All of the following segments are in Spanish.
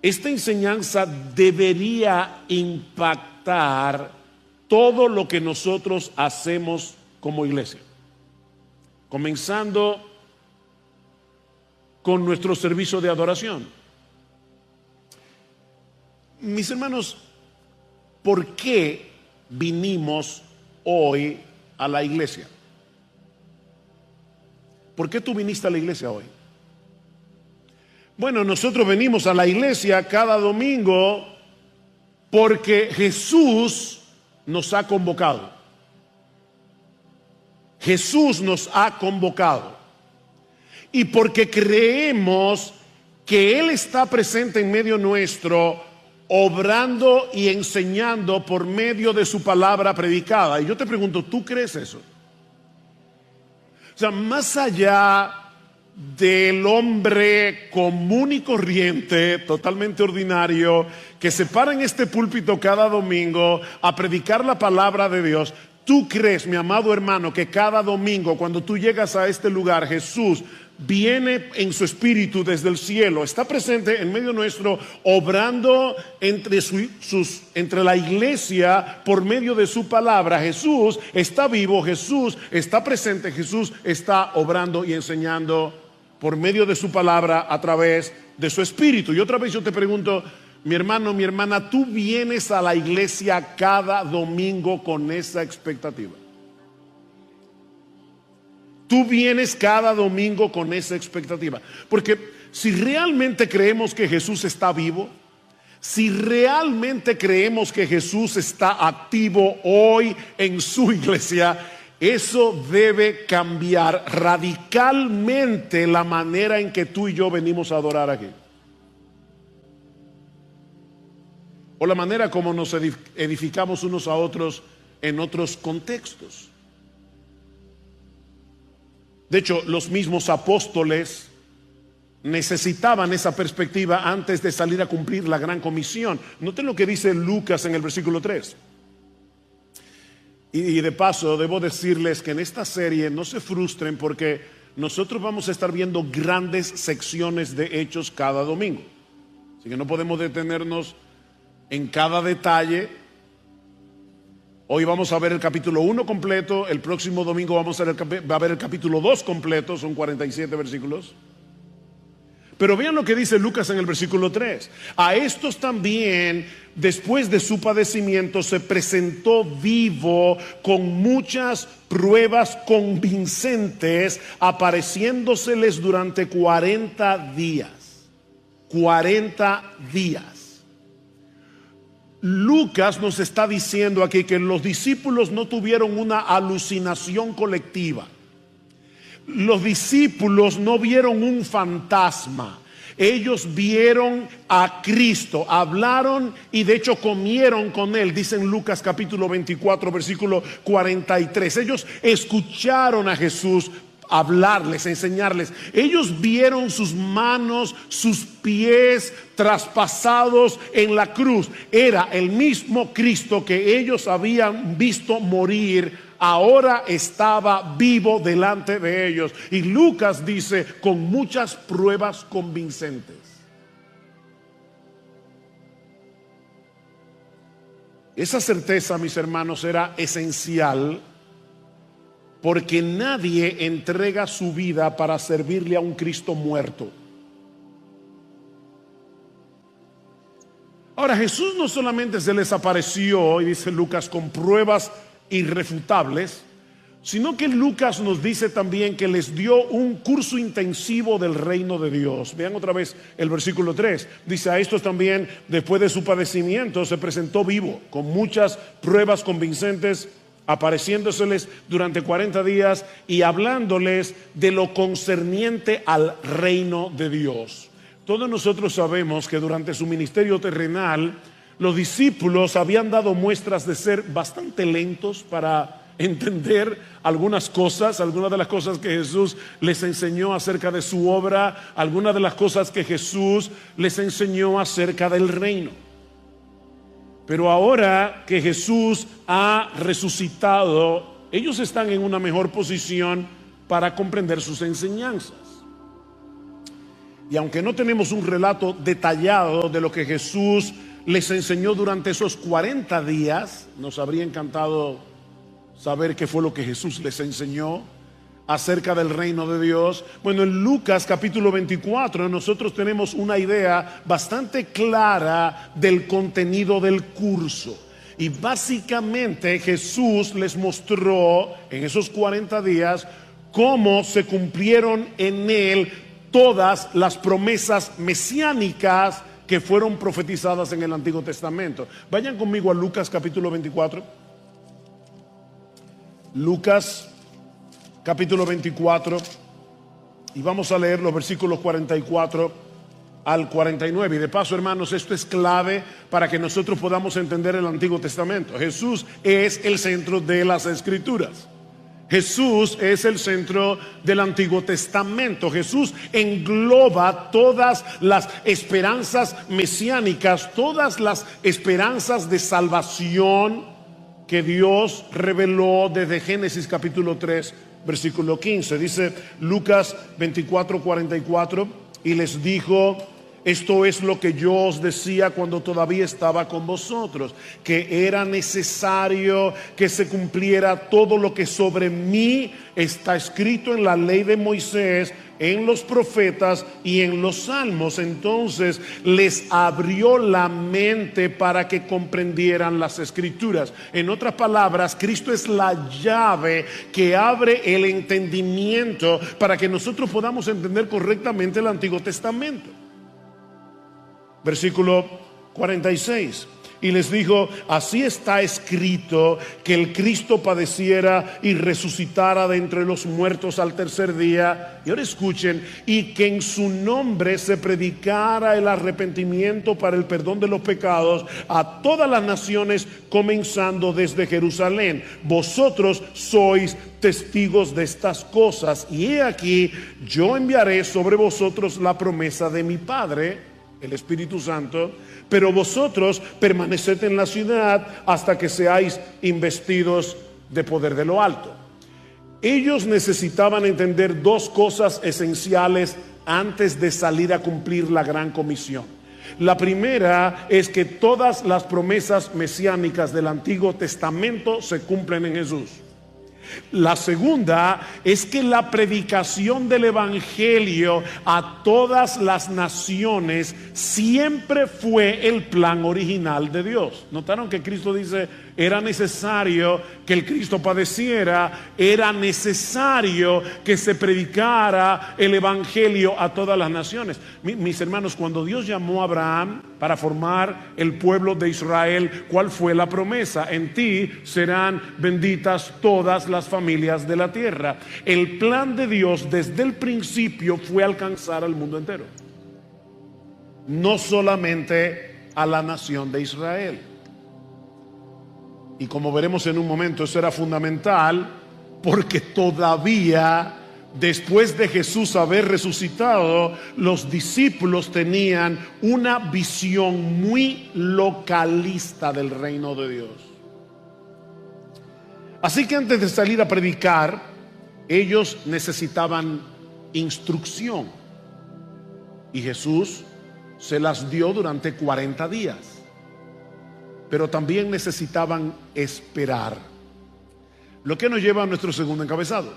esta enseñanza debería impactar todo lo que nosotros hacemos como iglesia, comenzando con nuestro servicio de adoración. Mis hermanos, ¿por qué vinimos hoy a la iglesia? ¿Por qué tú viniste a la iglesia hoy? Bueno, nosotros venimos a la iglesia cada domingo porque Jesús nos ha convocado. Jesús nos ha convocado. Y porque creemos que Él está presente en medio nuestro, obrando y enseñando por medio de su palabra predicada. Y yo te pregunto, ¿tú crees eso? O sea, más allá del hombre común y corriente, totalmente ordinario, que se para en este púlpito cada domingo a predicar la palabra de Dios, ¿tú crees, mi amado hermano, que cada domingo cuando tú llegas a este lugar, Jesús viene en su espíritu desde el cielo, está presente en medio nuestro, obrando entre la iglesia por medio de su palabra? Jesús está vivo, Jesús está presente, Jesús está obrando y enseñando por medio de su palabra a través de su espíritu. Y otra vez yo te pregunto, mi hermano, mi hermana, ¿tú vienes a la iglesia cada domingo con esa expectativa? Tú vienes cada domingo con esa expectativa. Porque si realmente creemos que Jesús está vivo, si realmente creemos que Jesús está activo hoy en su iglesia, eso debe cambiar radicalmente la manera en que tú y yo venimos a adorar aquí. O la manera como nos edificamos unos a otros en otros contextos. De hecho, los mismos apóstoles necesitaban esa perspectiva antes de salir a cumplir la gran comisión. Noten lo que dice Lucas en el versículo 3. Y de paso, debo decirles que en esta serie no se frustren porque nosotros vamos a estar viendo grandes secciones de hechos cada domingo. Así que no podemos detenernos en cada detalle. Hoy vamos a ver el capítulo 1 completo, el próximo domingo va a ver el capítulo 2 completo, son 47 versículos. Pero vean lo que dice Lucas en el versículo 3. A estos también, después de su padecimiento, se presentó vivo con muchas pruebas convincentes, apareciéndoseles durante 40 días. 40 días. Lucas nos está diciendo aquí que los discípulos no tuvieron una alucinación colectiva. Los discípulos no vieron un fantasma. Ellos vieron a Cristo, hablaron y de hecho comieron con Él. Dice en Lucas capítulo 24 versículo 43. Ellos escucharon a Jesús hablarles, enseñarles. Ellos vieron sus manos, sus pies traspasados en la cruz. Era el mismo Cristo que ellos habían visto morir, ahora estaba vivo delante de ellos. Y Lucas dice, con muchas pruebas convincentes. Esa certeza, mis hermanos, era esencial, porque nadie entrega su vida para servirle a un Cristo muerto. Ahora, Jesús no solamente se les apareció, y dice Lucas, con pruebas irrefutables, sino que Lucas nos dice también que les dio un curso intensivo del reino de Dios. Vean otra vez el versículo 3. Dice, a estos también, después de su padecimiento, se presentó vivo, con muchas pruebas convincentes, apareciéndoseles durante 40 días y hablándoles de lo concerniente al reino de Dios. Todos nosotros sabemos que durante su ministerio terrenal, los discípulos habían dado muestras de ser bastante lentos para entender algunas de las cosas que Jesús les enseñó acerca de su obra, algunas de las cosas que Jesús les enseñó acerca del reino. Pero ahora que Jesús ha resucitado, ellos están en una mejor posición para comprender sus enseñanzas. Y aunque no tenemos un relato detallado de lo que Jesús les enseñó durante esos 40 días, nos habría encantado saber qué fue lo que Jesús les enseñó acerca del reino de Dios. Bueno, en Lucas capítulo 24 nosotros tenemos una idea bastante clara del contenido del curso. Y básicamente Jesús les mostró en esos 40 días cómo se cumplieron en él todas las promesas mesiánicas que fueron profetizadas en el Antiguo Testamento. Vayan conmigo a Lucas capítulo 24. Lucas capítulo 24, y vamos a leer los versículos 44 al 49. Y de paso, hermanos, esto es clave para que nosotros podamos entender el Antiguo Testamento. Jesús es el centro de las Escrituras. Jesús es el centro del Antiguo Testamento. Jesús engloba todas las esperanzas mesiánicas, todas las esperanzas de salvación que Dios reveló desde Génesis capítulo 3, versículo 15. Dice Lucas 24, 44, y les dijo: esto es lo que yo os decía cuando todavía estaba con vosotros, que era necesario que se cumpliera todo lo que sobre mí está escrito en la ley de Moisés, en los profetas y en los salmos. Entonces les abrió la mente para que comprendieran las escrituras. En otras palabras, Cristo es la llave que abre el entendimiento para que nosotros podamos entender correctamente el Antiguo Testamento. Versículo 46. Y les dijo: así está escrito, que el Cristo padeciera y resucitara de entre los muertos al tercer día. Y ahora escuchen: y que en su nombre se predicara el arrepentimiento para el perdón de los pecados a todas las naciones, comenzando desde Jerusalén. Vosotros sois testigos de estas cosas. Y he aquí, yo enviaré sobre vosotros la promesa de mi Padre, el Espíritu Santo, pero vosotros permaneced en la ciudad hasta que seáis investidos de poder de lo alto. Ellos necesitaban entender dos cosas esenciales antes de salir a cumplir la gran comisión. La primera es que todas las promesas mesiánicas del Antiguo Testamento se cumplen en Jesús. La segunda es que la predicación del evangelio a todas las naciones siempre fue el plan original de Dios. ¿Notaron que Cristo dice: era necesario que el Cristo padeciera, era necesario que se predicara el evangelio a todas las naciones? Mis hermanos, cuando Dios llamó a Abraham para formar el pueblo de Israel, ¿cuál fue la promesa? En ti serán benditas todas las familias de la tierra. El plan de Dios desde el principio fue alcanzar al mundo entero, no solamente a la nación de Israel. Y como veremos en un momento, eso era fundamental, porque todavía después de Jesús haber resucitado, los discípulos tenían una visión muy localista del reino de Dios. Así que antes de salir a predicar, ellos necesitaban instrucción, y Jesús se las dio durante 40 días. Pero también necesitaban esperar. Lo que nos lleva a nuestro segundo encabezado: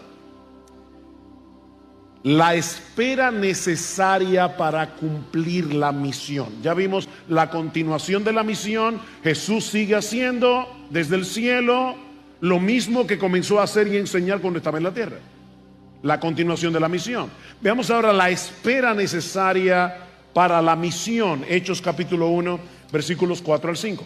la espera necesaria para cumplir la misión. Ya vimos la continuación de la misión. Jesús sigue haciendo desde el cielo lo mismo que comenzó a hacer y enseñar cuando estaba en la tierra. La continuación de la misión. Veamos ahora la espera necesaria para la misión. Hechos capítulo 1, versículos 4 al 5.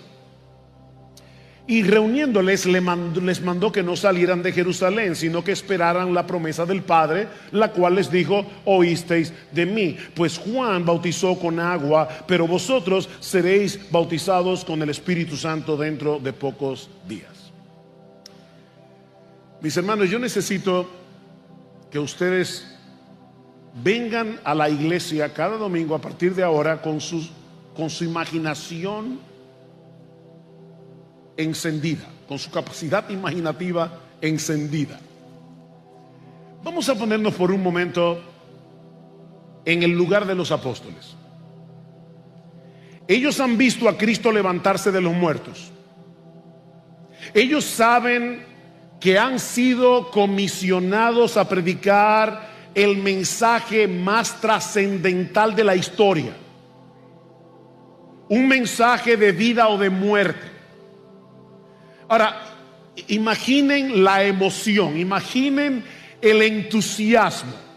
Y reuniéndoles les mandó que no salieran de Jerusalén, sino que esperaran la promesa del Padre, la cual les dijo: oísteis de mí. Pues Juan bautizó con agua, pero vosotros seréis bautizados con el Espíritu Santo dentro de pocos días. Mis hermanos, yo necesito que ustedes vengan a la iglesia cada domingo a partir de ahora con su imaginación encendida, con su capacidad imaginativa encendida. Vamos a ponernos por un momento en el lugar de los apóstoles. Ellos han visto a Cristo levantarse de los muertos. Ellos saben que han sido comisionados a predicar el mensaje más trascendental de la historia. Un mensaje de vida o de muerte. Ahora, imaginen la emoción, imaginen el entusiasmo.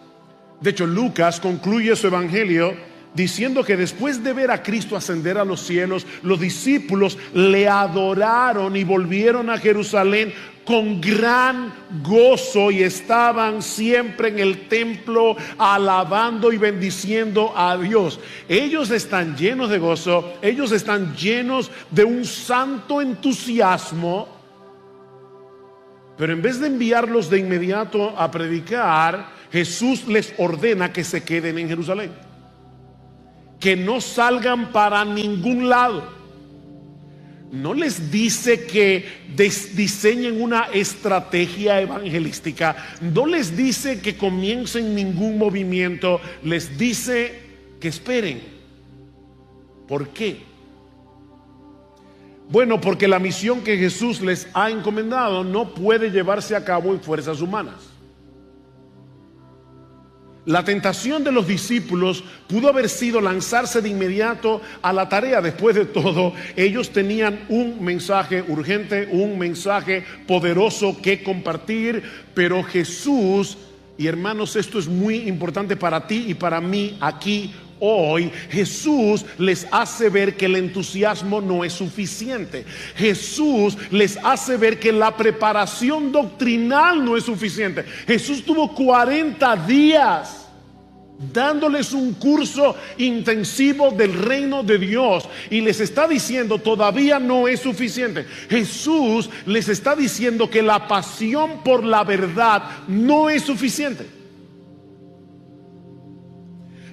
De hecho, Lucas concluye su evangelio diciendo que después de ver a Cristo ascender a los cielos, los discípulos le adoraron y volvieron a Jerusalén con gran gozo, y estaban siempre en el templo alabando y bendiciendo a Dios. Ellos están llenos de gozo, ellos están llenos de un santo entusiasmo, pero en vez de enviarlos de inmediato a predicar, Jesús les ordena que se queden en Jerusalén, que no salgan para ningún lado. No les dice que diseñen una estrategia evangelística, no les dice que comiencen ningún movimiento, les dice que esperen. ¿Por qué? Bueno, porque la misión que Jesús les ha encomendado no puede llevarse a cabo en fuerzas humanas. La tentación de los discípulos pudo haber sido lanzarse de inmediato a la tarea. Después de todo, ellos tenían un mensaje urgente, un mensaje poderoso que compartir, pero Jesús, y hermanos, esto es muy importante para ti y para mí aquí hoy, Jesús les hace ver que el entusiasmo no es suficiente. Jesús les hace ver que la preparación doctrinal no es suficiente. Jesús tuvo 40 días dándoles un curso intensivo del reino de Dios, y les está diciendo todavía no es suficiente. Jesús les está diciendo que la pasión por la verdad no es suficiente.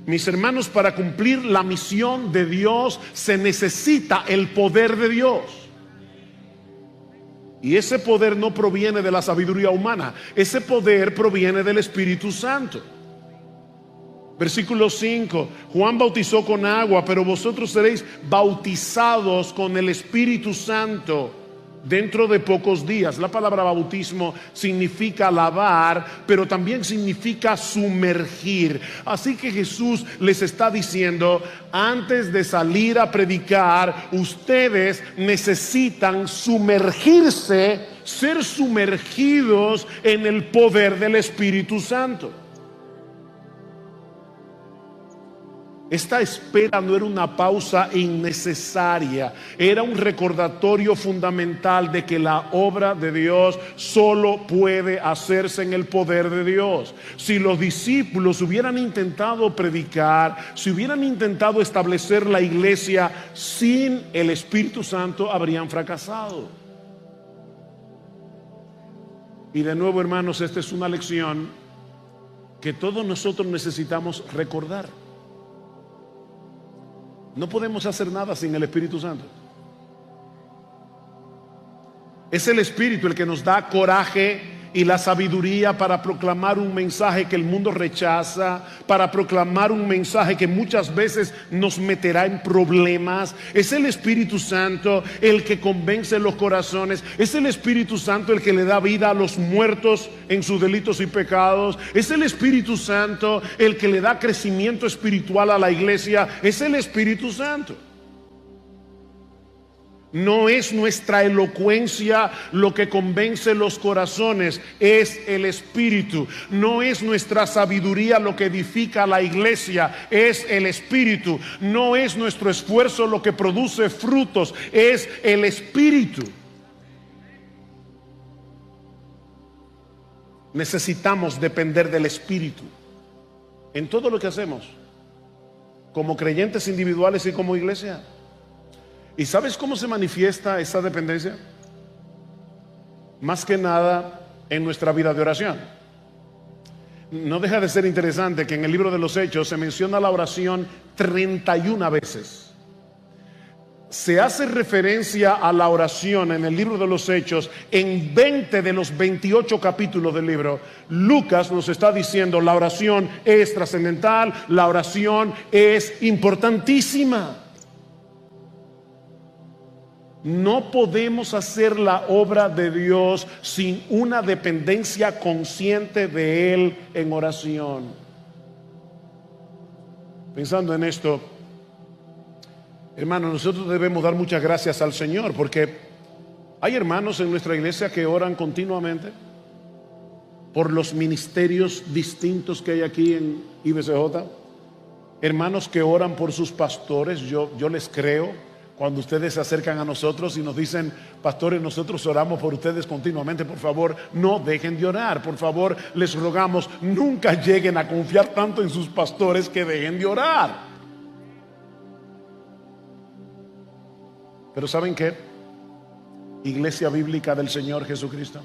Mis hermanos, para cumplir la misión de Dios se necesita el poder de Dios. Y ese poder no proviene de la sabiduría humana, ese poder proviene del Espíritu Santo. Versículo 5: Juan bautizó con agua, pero vosotros seréis bautizados con el Espíritu Santo dentro de pocos días. La palabra bautismo significa lavar, pero también significa sumergir. Así que Jesús les está diciendo, antes de salir a predicar, ustedes necesitan sumergirse, ser sumergidos en el poder del Espíritu Santo. Esta espera no era una pausa innecesaria, era un recordatorio fundamental de que la obra de Dios solo puede hacerse en el poder de Dios. Si los discípulos hubieran intentado predicar, si hubieran intentado establecer la iglesia sin el Espíritu Santo, habrían fracasado. Y de nuevo, hermanos, esta es una lección que todos nosotros necesitamos recordar. No podemos hacer nada sin el Espíritu Santo. Es el Espíritu el que nos da coraje y la sabiduría para proclamar un mensaje que el mundo rechaza, para proclamar un mensaje que muchas veces nos meterá en problemas. Es el Espíritu Santo el que convence los corazones. Es el Espíritu Santo el que le da vida a los muertos en sus delitos y pecados. Es el Espíritu Santo el que le da crecimiento espiritual a la iglesia. Es el Espíritu Santo. No es nuestra elocuencia lo que convence los corazones, es el Espíritu. No es nuestra sabiduría lo que edifica a la iglesia, es el Espíritu. No es nuestro esfuerzo lo que produce frutos, es el Espíritu. Necesitamos depender del Espíritu en todo lo que hacemos, como creyentes individuales y como iglesia. ¿Y sabes cómo se manifiesta esa dependencia? Más que nada en nuestra vida de oración. No deja de ser interesante que en el libro de los Hechos se menciona la oración 31 veces. se hace referencia a la oración en el libro de los Hechos, en 20 de los 28 capítulos del libro, Lucas nos está diciendo la oración es trascendental, la oración es importantísima. No podemos hacer la obra de Dios sin una dependencia consciente de Él en oración. Pensando en esto, hermanos, nosotros debemos dar muchas gracias al Señor, porque hay hermanos en nuestra iglesia que oran continuamente por los ministerios distintos que hay aquí en IBCJ. Hermanos que oran por sus pastores. Yo les creo cuando ustedes se acercan a nosotros y nos dicen: pastores, nosotros oramos por ustedes continuamente. Por favor, no dejen de orar. Por favor, les rogamos, nunca lleguen a confiar tanto en sus pastores que dejen de orar. Pero ¿saben qué? Iglesia Bíblica del Señor Jesucristo,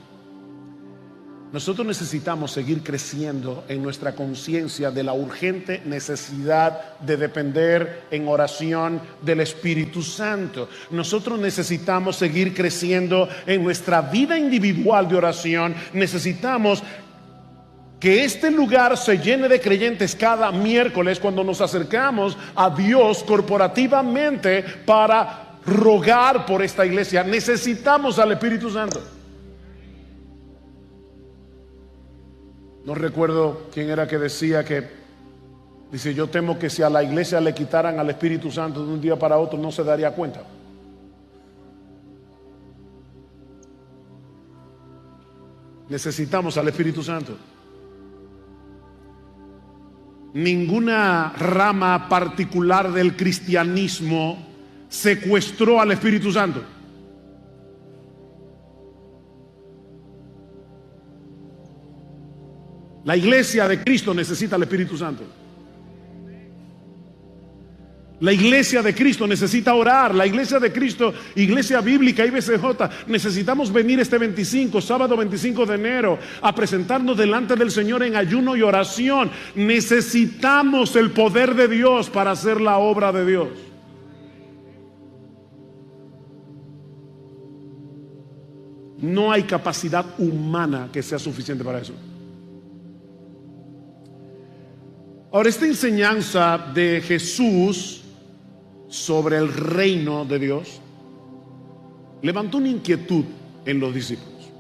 nosotros necesitamos seguir creciendo en nuestra conciencia de la urgente necesidad de depender en oración del Espíritu Santo. Nosotros necesitamos seguir creciendo en nuestra vida individual de oración. Necesitamos que este lugar se llene de creyentes cada miércoles cuando nos acercamos a Dios corporativamente para rogar por esta iglesia. Necesitamos al Espíritu Santo. No recuerdo quién era que decía que, dice: yo temo que si a la iglesia le quitaran al Espíritu Santo de un día para otro, no se daría cuenta. Necesitamos al Espíritu Santo. Ninguna rama particular del cristianismo secuestró al Espíritu Santo. La iglesia de Cristo necesita al Espíritu Santo. La iglesia de Cristo necesita orar. La iglesia de Cristo, iglesia bíblica, IBCJ, necesitamos venir este 25, sábado 25 de enero, a presentarnos delante del Señor en ayuno y oración. Necesitamos el poder de Dios para hacer la obra de Dios. No hay capacidad humana que sea suficiente para eso. Ahora, esta enseñanza de Jesús sobre el reino de Dios levantó una inquietud en los discípulos,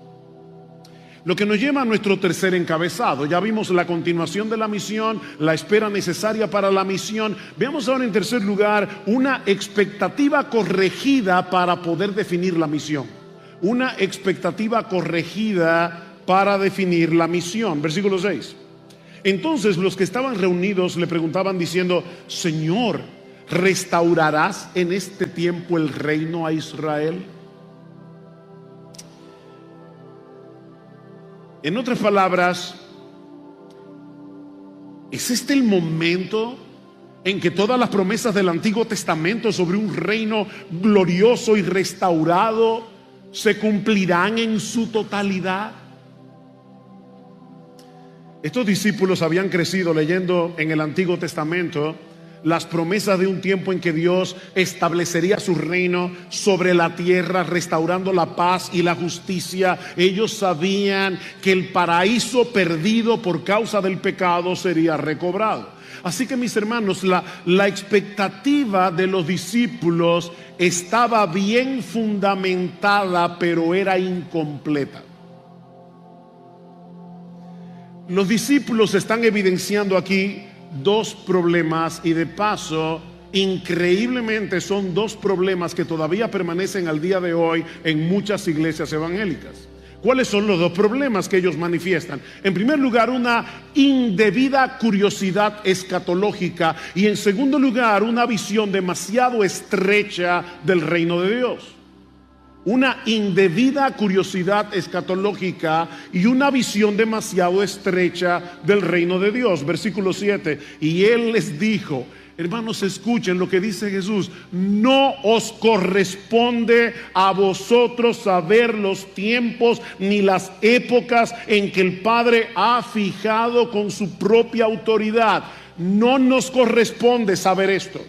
lo que nos lleva a nuestro tercer encabezado. Ya vimos la continuación de la misión, la espera necesaria para la misión. Veamos ahora en tercer lugar una expectativa corregida para poder definir la misión. Una expectativa corregida para definir la misión. Versículo 6. Entonces los que estaban reunidos le preguntaban diciendo: Señor, ¿restaurarás en este tiempo el reino a Israel? En otras palabras, ¿es este el momento en que todas las promesas del Antiguo Testamento sobre un reino glorioso y restaurado se cumplirán en su totalidad? Estos discípulos habían crecido leyendo en el Antiguo Testamento las promesas de un tiempo en que Dios establecería su reino sobre la tierra, restaurando la paz y la justicia. Ellos sabían que el paraíso perdido por causa del pecado sería recobrado. Así que, mis hermanos, la expectativa de los discípulos estaba bien fundamentada, pero era incompleta. Los discípulos están evidenciando aquí dos problemas, y de paso, increíblemente, son dos problemas que todavía permanecen al día de hoy en muchas iglesias evangélicas. ¿Cuáles son los dos problemas que ellos manifiestan? En primer lugar, una indebida curiosidad escatológica, y en segundo lugar, una visión demasiado estrecha del reino de Dios. Una indebida curiosidad escatológica y una visión demasiado estrecha del reino de Dios. Versículo 7. Y Él les dijo: hermanos, escuchen lo que dice Jesús: no os corresponde a vosotros saber los tiempos ni las épocas en que el Padre ha fijado con su propia autoridad. No nos corresponde saber esto.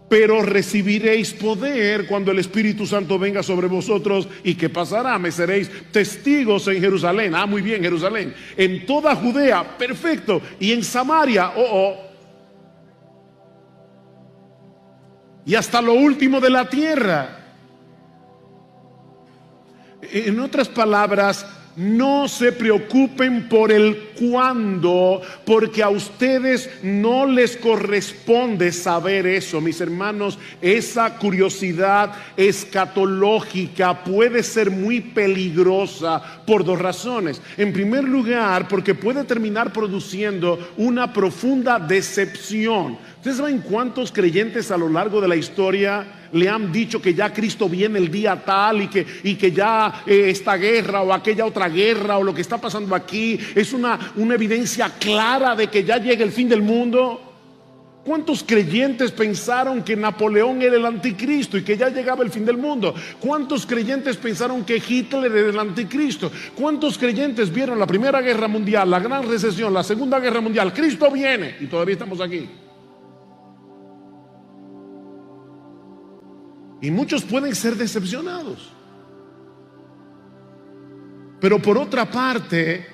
pero recibiréis poder cuando el Espíritu Santo venga sobre vosotros. ¿Y qué pasará? Me seréis testigos en Jerusalén. Ah, muy bien, Jerusalén. En toda Judea, perfecto. Y en Samaria, y hasta lo último de la tierra. En otras palabras, no se preocupen por el cuándo, porque a ustedes no les corresponde saber eso, mis hermanos. Esa curiosidad escatológica puede ser muy peligrosa por dos razones. En primer lugar, porque puede terminar produciendo una profunda decepción. ¿Ustedes saben cuántos creyentes a lo largo de la historia le han dicho que ya Cristo viene el día tal y que ya esta guerra o aquella otra guerra o lo que está pasando aquí es una evidencia clara de que ya llega el fin del mundo? ¿Cuántos creyentes pensaron que Napoleón era el anticristo y que ya llegaba el fin del mundo? ¿Cuántos creyentes pensaron que Hitler era el anticristo? ¿Cuántos creyentes vieron la Primera Guerra Mundial, la Gran Recesión, la Segunda Guerra Mundial? Cristo viene y todavía estamos aquí. Y muchos pueden ser decepcionados. Pero por otra parte,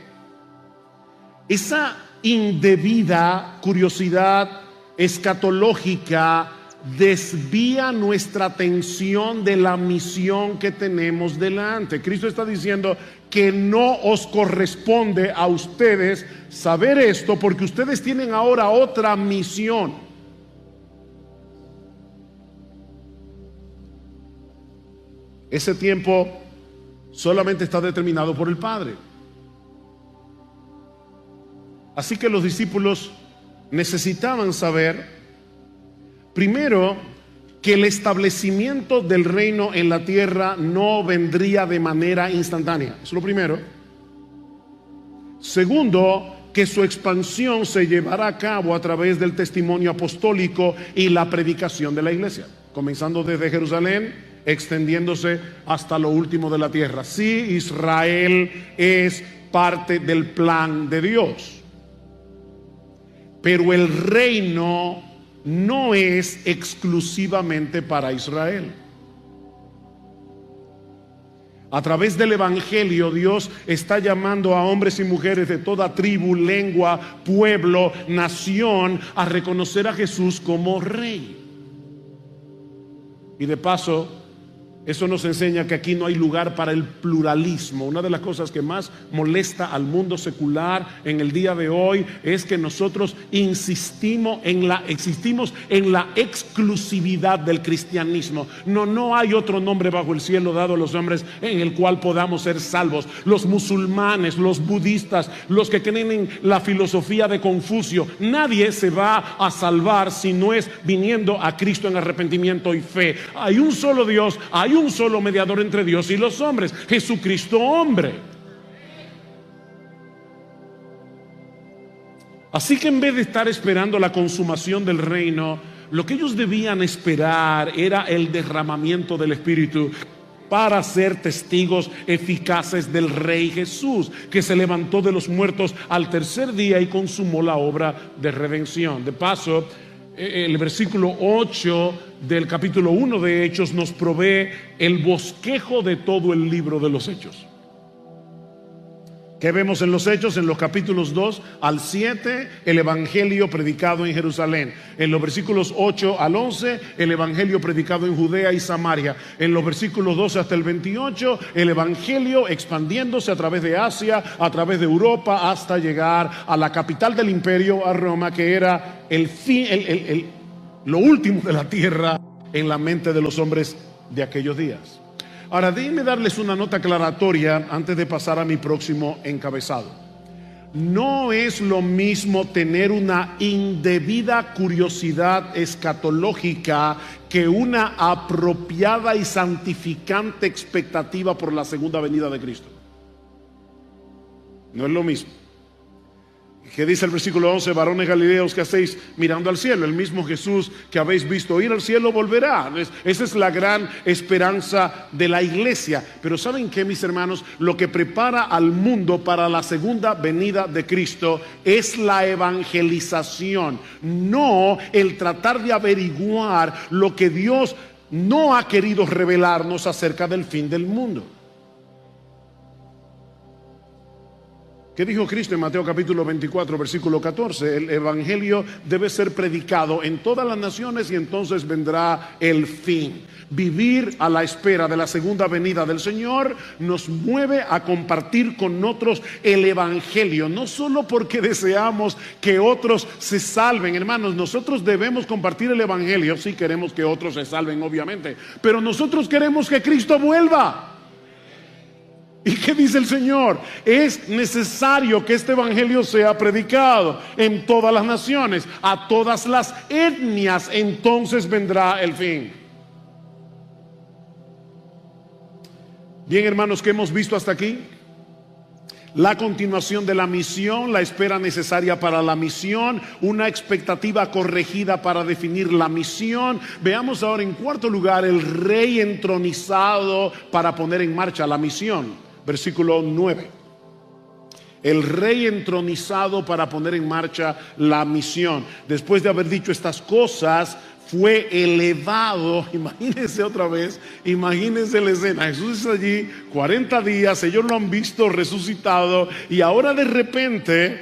esa indebida curiosidad escatológica desvía nuestra atención de la misión que tenemos delante. Cristo está diciendo que no os corresponde a ustedes saber esto, porque ustedes tienen ahora otra misión. Ese tiempo solamente está determinado por el Padre. Así que los discípulos necesitaban saber, primero, que el establecimiento del reino en la tierra no vendría de manera instantánea. Eso es lo primero. Segundo, que su expansión se llevará a cabo a través del testimonio apostólico y la predicación de la iglesia, comenzando desde Jerusalén, extendiéndose hasta lo último de la tierra. Sí, Israel es parte del plan de Dios, pero el reino no es exclusivamente para Israel. A través del evangelio, Dios está llamando a hombres y mujeres de toda tribu, lengua, pueblo, nación a reconocer a Jesús como Rey. Y de paso, eso nos enseña que aquí no hay lugar para el pluralismo. Una de las cosas que más molesta al mundo secular en el día de hoy es que nosotros insistimos en la exclusividad del cristianismo. No hay otro nombre bajo el cielo dado a los hombres en el cual podamos ser salvos. Los musulmanes, los budistas, los que creen en la filosofía de Confucio, nadie se va a salvar si no es viniendo a Cristo en arrepentimiento y fe. Hay un solo Dios, hay un solo mediador entre Dios y los hombres, Jesucristo hombre. Así que en vez de estar esperando la consumación del reino, lo que ellos debían esperar era el derramamiento del Espíritu para ser testigos eficaces del Rey Jesús, que se levantó de los muertos al tercer día y consumó la obra de redención. De paso, el versículo 8 del capítulo 1 de Hechos nos provee el bosquejo de todo el libro de los Hechos. ¿Qué vemos en los Hechos? En los capítulos 2 al 7, el evangelio predicado en Jerusalén. En los versículos 8 al 11, el evangelio predicado en Judea y Samaria. En los versículos 12 hasta el 28, el evangelio expandiéndose a través de Asia, a través de Europa, hasta llegar a la capital del imperio, a Roma, que era el fin, lo último de la tierra en la mente de los hombres de aquellos días. Ahora, déjenme darles una nota aclaratoria antes de pasar a mi próximo encabezado. No es lo mismo tener una indebida curiosidad escatológica que una apropiada y santificante expectativa por la segunda venida de Cristo. No es lo mismo. ¿Qué dice el versículo 11? Varones galileos, ¿qué hacéis mirando al cielo? El mismo Jesús que habéis visto ir al cielo volverá. Esa es la gran esperanza de la iglesia. Pero ¿saben qué, mis hermanos? Lo que prepara al mundo para la segunda venida de Cristo es la evangelización, no el tratar de averiguar lo que Dios no ha querido revelarnos acerca del fin del mundo. ¿Qué dijo Cristo en Mateo capítulo 24, versículo 14? El evangelio debe ser predicado en todas las naciones y entonces vendrá el fin. Vivir a la espera de la segunda venida del Señor nos mueve a compartir con otros el evangelio, no solo porque deseamos que otros se salven, hermanos. Nosotros debemos compartir el evangelio si queremos que otros se salven, obviamente, pero nosotros queremos que Cristo vuelva. ¿Y qué dice el Señor? Es necesario que este evangelio sea predicado en todas las naciones, a todas las etnias, entonces vendrá el fin. Bien, hermanos, ¿qué hemos visto hasta aquí? La continuación de la misión, la espera necesaria para la misión, una expectativa corregida para definir la misión. Veamos ahora en cuarto lugar el rey entronizado para poner en marcha la misión. Versículo 9. El rey entronizado para poner en marcha la misión. Después de haber dicho estas cosas, fue elevado. Imagínense otra vez, imagínense la escena. Jesús es allí 40 días, ellos lo han visto resucitado y ahora de repente,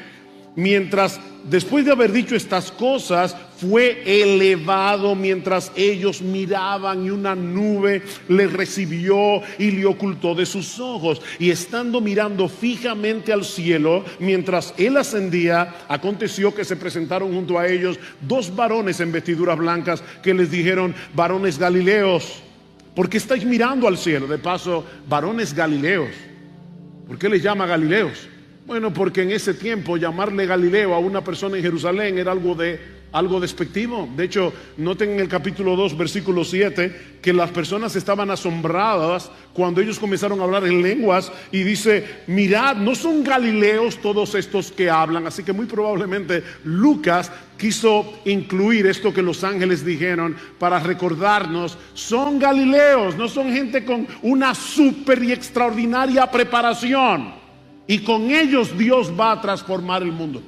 después de haber dicho estas cosas, fue elevado mientras ellos miraban y una nube le recibió y le ocultó de sus ojos. Y estando mirando fijamente al cielo, mientras él ascendía, aconteció que se presentaron junto a ellos dos varones en vestiduras blancas que les dijeron: varones galileos, ¿por qué estáis mirando al cielo? De paso, varones galileos, ¿por qué les llama galileos? Bueno, porque en ese tiempo llamarle Galileo a una persona en Jerusalén era algo despectivo. De hecho, noten en el capítulo 2, versículo 7, que las personas estaban asombradas cuando ellos comenzaron a hablar en lenguas y dice: mirad, ¿no son galileos todos estos que hablan? Así que muy probablemente Lucas quiso incluir esto que los ángeles dijeron para recordarnos: son galileos, no son gente con una súper y extraordinaria preparación. Y con ellos Dios va a transformar el mundo.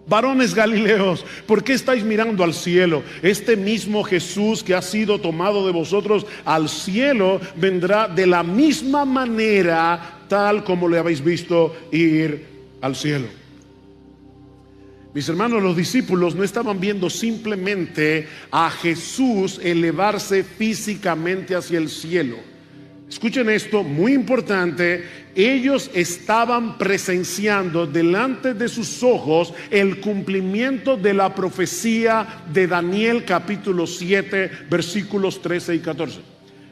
Varones galileos, ¿por qué estáis mirando al cielo? Este mismo Jesús que ha sido tomado de vosotros al cielo vendrá de la misma manera, tal como le habéis visto ir al cielo. Mis hermanos, los discípulos no estaban viendo simplemente a Jesús elevarse físicamente hacia el cielo. Escuchen esto, muy importante. Ellos estaban presenciando delante de sus ojos el cumplimiento de la profecía de Daniel capítulo 7 versículos 13 y 14.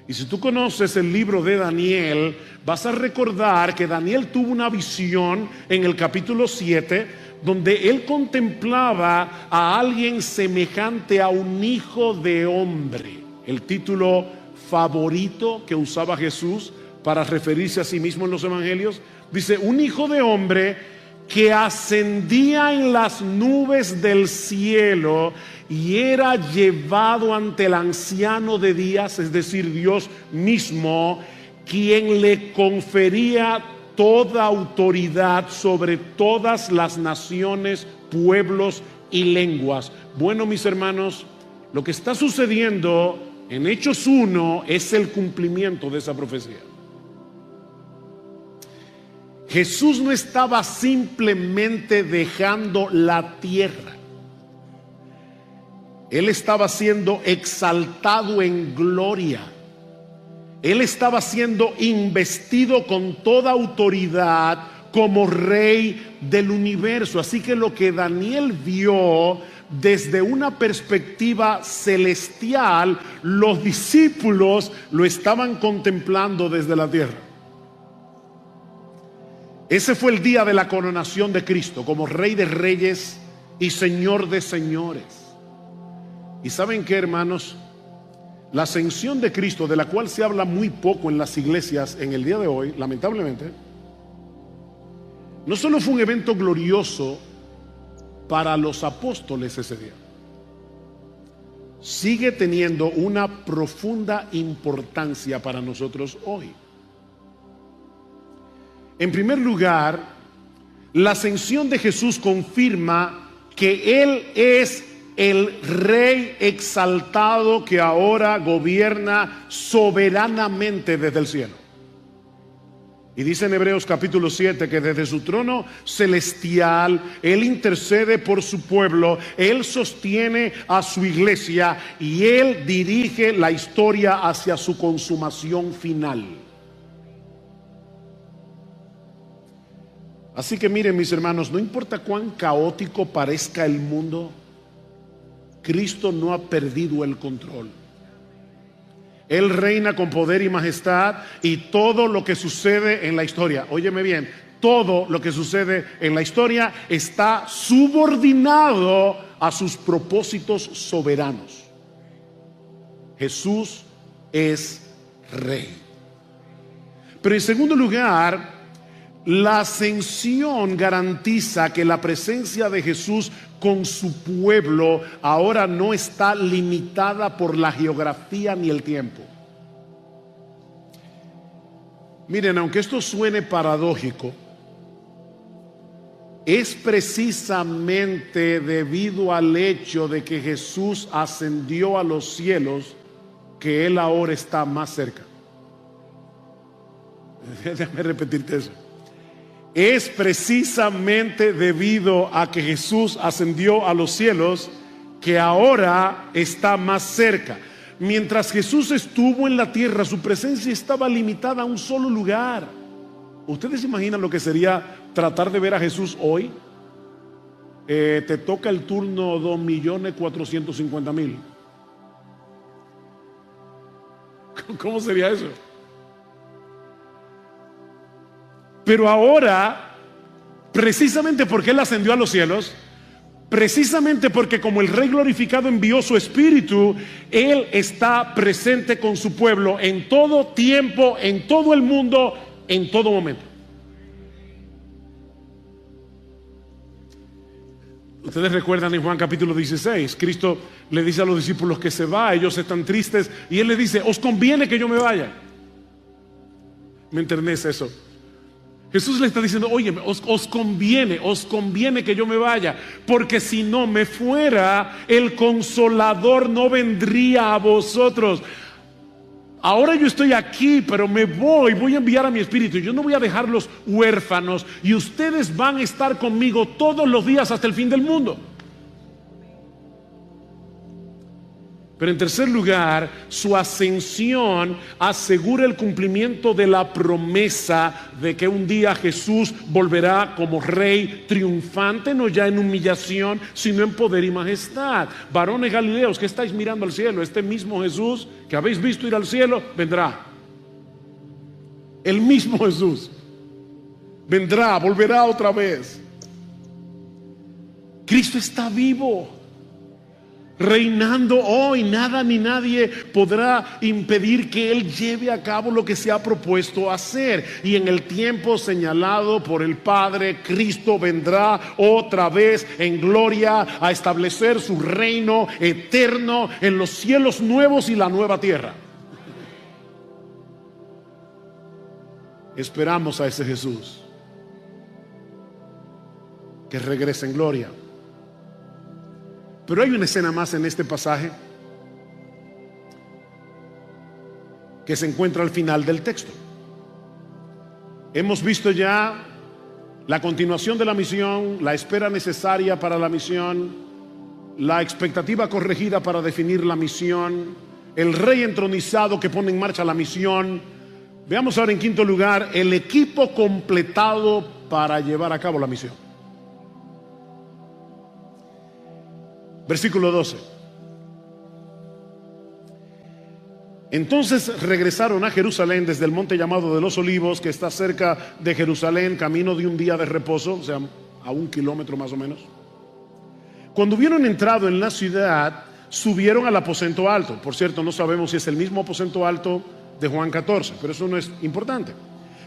Y si tú conoces el libro de Daniel, vas a recordar que Daniel tuvo una visión en el capítulo 7 donde él contemplaba a alguien semejante a un hijo de hombre. El título favorito que usaba Jesús para referirse a sí mismo en los evangelios, dice: un hijo de hombre que ascendía en las nubes del cielo y era llevado ante el anciano de días, es decir, Dios mismo, quien le confería toda autoridad sobre todas las naciones, pueblos y lenguas. Bueno, mis hermanos, lo que está sucediendo en Hechos 1 es el cumplimiento de esa profecía. Jesús no estaba simplemente dejando la tierra. Él estaba siendo exaltado en gloria. Él estaba siendo investido con toda autoridad como rey del universo. Así que lo que Daniel vio desde una perspectiva celestial, los discípulos lo estaban contemplando desde la tierra. Ese fue el día de la coronación de Cristo como Rey de Reyes y Señor de Señores. ¿Y saben qué, hermanos? La ascensión de Cristo, de la cual se habla muy poco en las iglesias en el día de hoy, lamentablemente, No solo fue un evento glorioso para los apóstoles ese día, sigue teniendo una profunda importancia para nosotros hoy. En primer lugar, la ascensión de Jesús confirma que Él es el Rey exaltado que ahora gobierna soberanamente desde el cielo. Y dice en Hebreos capítulo 7 que desde su trono celestial Él intercede por su pueblo, Él sostiene a su iglesia y Él dirige la historia hacia su consumación final. Así que miren, mis hermanos, no importa cuán caótico parezca el mundo, Cristo no ha perdido el control. Él reina con poder y majestad, y todo lo que sucede en la historia, óyeme bien, todo lo que sucede en la historia está subordinado a sus propósitos soberanos. Jesús es Rey. Pero en segundo lugar, la ascensión garantiza que la presencia de Jesús con su pueblo ahora no está limitada por la geografía ni el tiempo. Miren, aunque esto suene paradójico, es precisamente debido al hecho de que Jesús ascendió a los cielos que Él ahora está más cerca. Déjame repetirte eso. Es precisamente debido a que Jesús ascendió a los cielos que ahora está más cerca. Mientras Jesús estuvo en la tierra, su presencia estaba limitada a un solo lugar. ¿Ustedes imaginan lo que sería tratar de ver a Jesús hoy? Te toca el turno 2.450.000. ¿Cómo sería eso? Pero ahora, precisamente porque Él ascendió a los cielos, precisamente porque como el Rey glorificado envió su Espíritu, Él está presente con su pueblo en todo tiempo, en todo el mundo, en todo momento. Ustedes recuerdan en Juan capítulo 16, Cristo le dice a los discípulos que se va, ellos están tristes, y Él les dice: os conviene que yo me vaya. Me enternece eso. Jesús le está diciendo: oye, os conviene que yo me vaya, porque si no me fuera, el Consolador no vendría a vosotros. Ahora yo estoy aquí, pero me voy a enviar a mi Espíritu. Yo no voy a dejarlos huérfanos, y ustedes van a estar conmigo todos los días hasta el fin del mundo. Pero en tercer lugar, su ascensión asegura el cumplimiento de la promesa de que un día Jesús volverá como Rey triunfante, no ya en humillación, sino en poder y majestad. Varones Galileos, que estáis mirando al cielo, este mismo Jesús que habéis visto ir al cielo, vendrá. El mismo Jesús vendrá, volverá otra vez. Cristo está vivo, reinando hoy. Nada ni nadie podrá impedir que Él lleve a cabo lo que se ha propuesto hacer. Y en el tiempo señalado por el Padre, Cristo vendrá otra vez en gloria a establecer su reino eterno en los cielos nuevos y la nueva tierra. Esperamos a ese Jesús que regrese en gloria. Pero hay una escena más en este pasaje que se encuentra al final del texto. Hemos visto ya la continuación de la misión, la espera necesaria para la misión, la expectativa corregida para definir la misión, el Rey entronizado que pone en marcha la misión. Veamos ahora en quinto lugar el equipo completado para llevar a cabo la misión. Versículo 12. Entonces regresaron a Jerusalén desde el monte llamado de los Olivos, que está cerca de Jerusalén, camino de un día de reposo, o sea, a 1 kilómetro más o menos. Cuando hubieron entrado en la ciudad, subieron al aposento alto. Por cierto, no sabemos si es el mismo aposento alto de Juan 14, pero eso no es importante.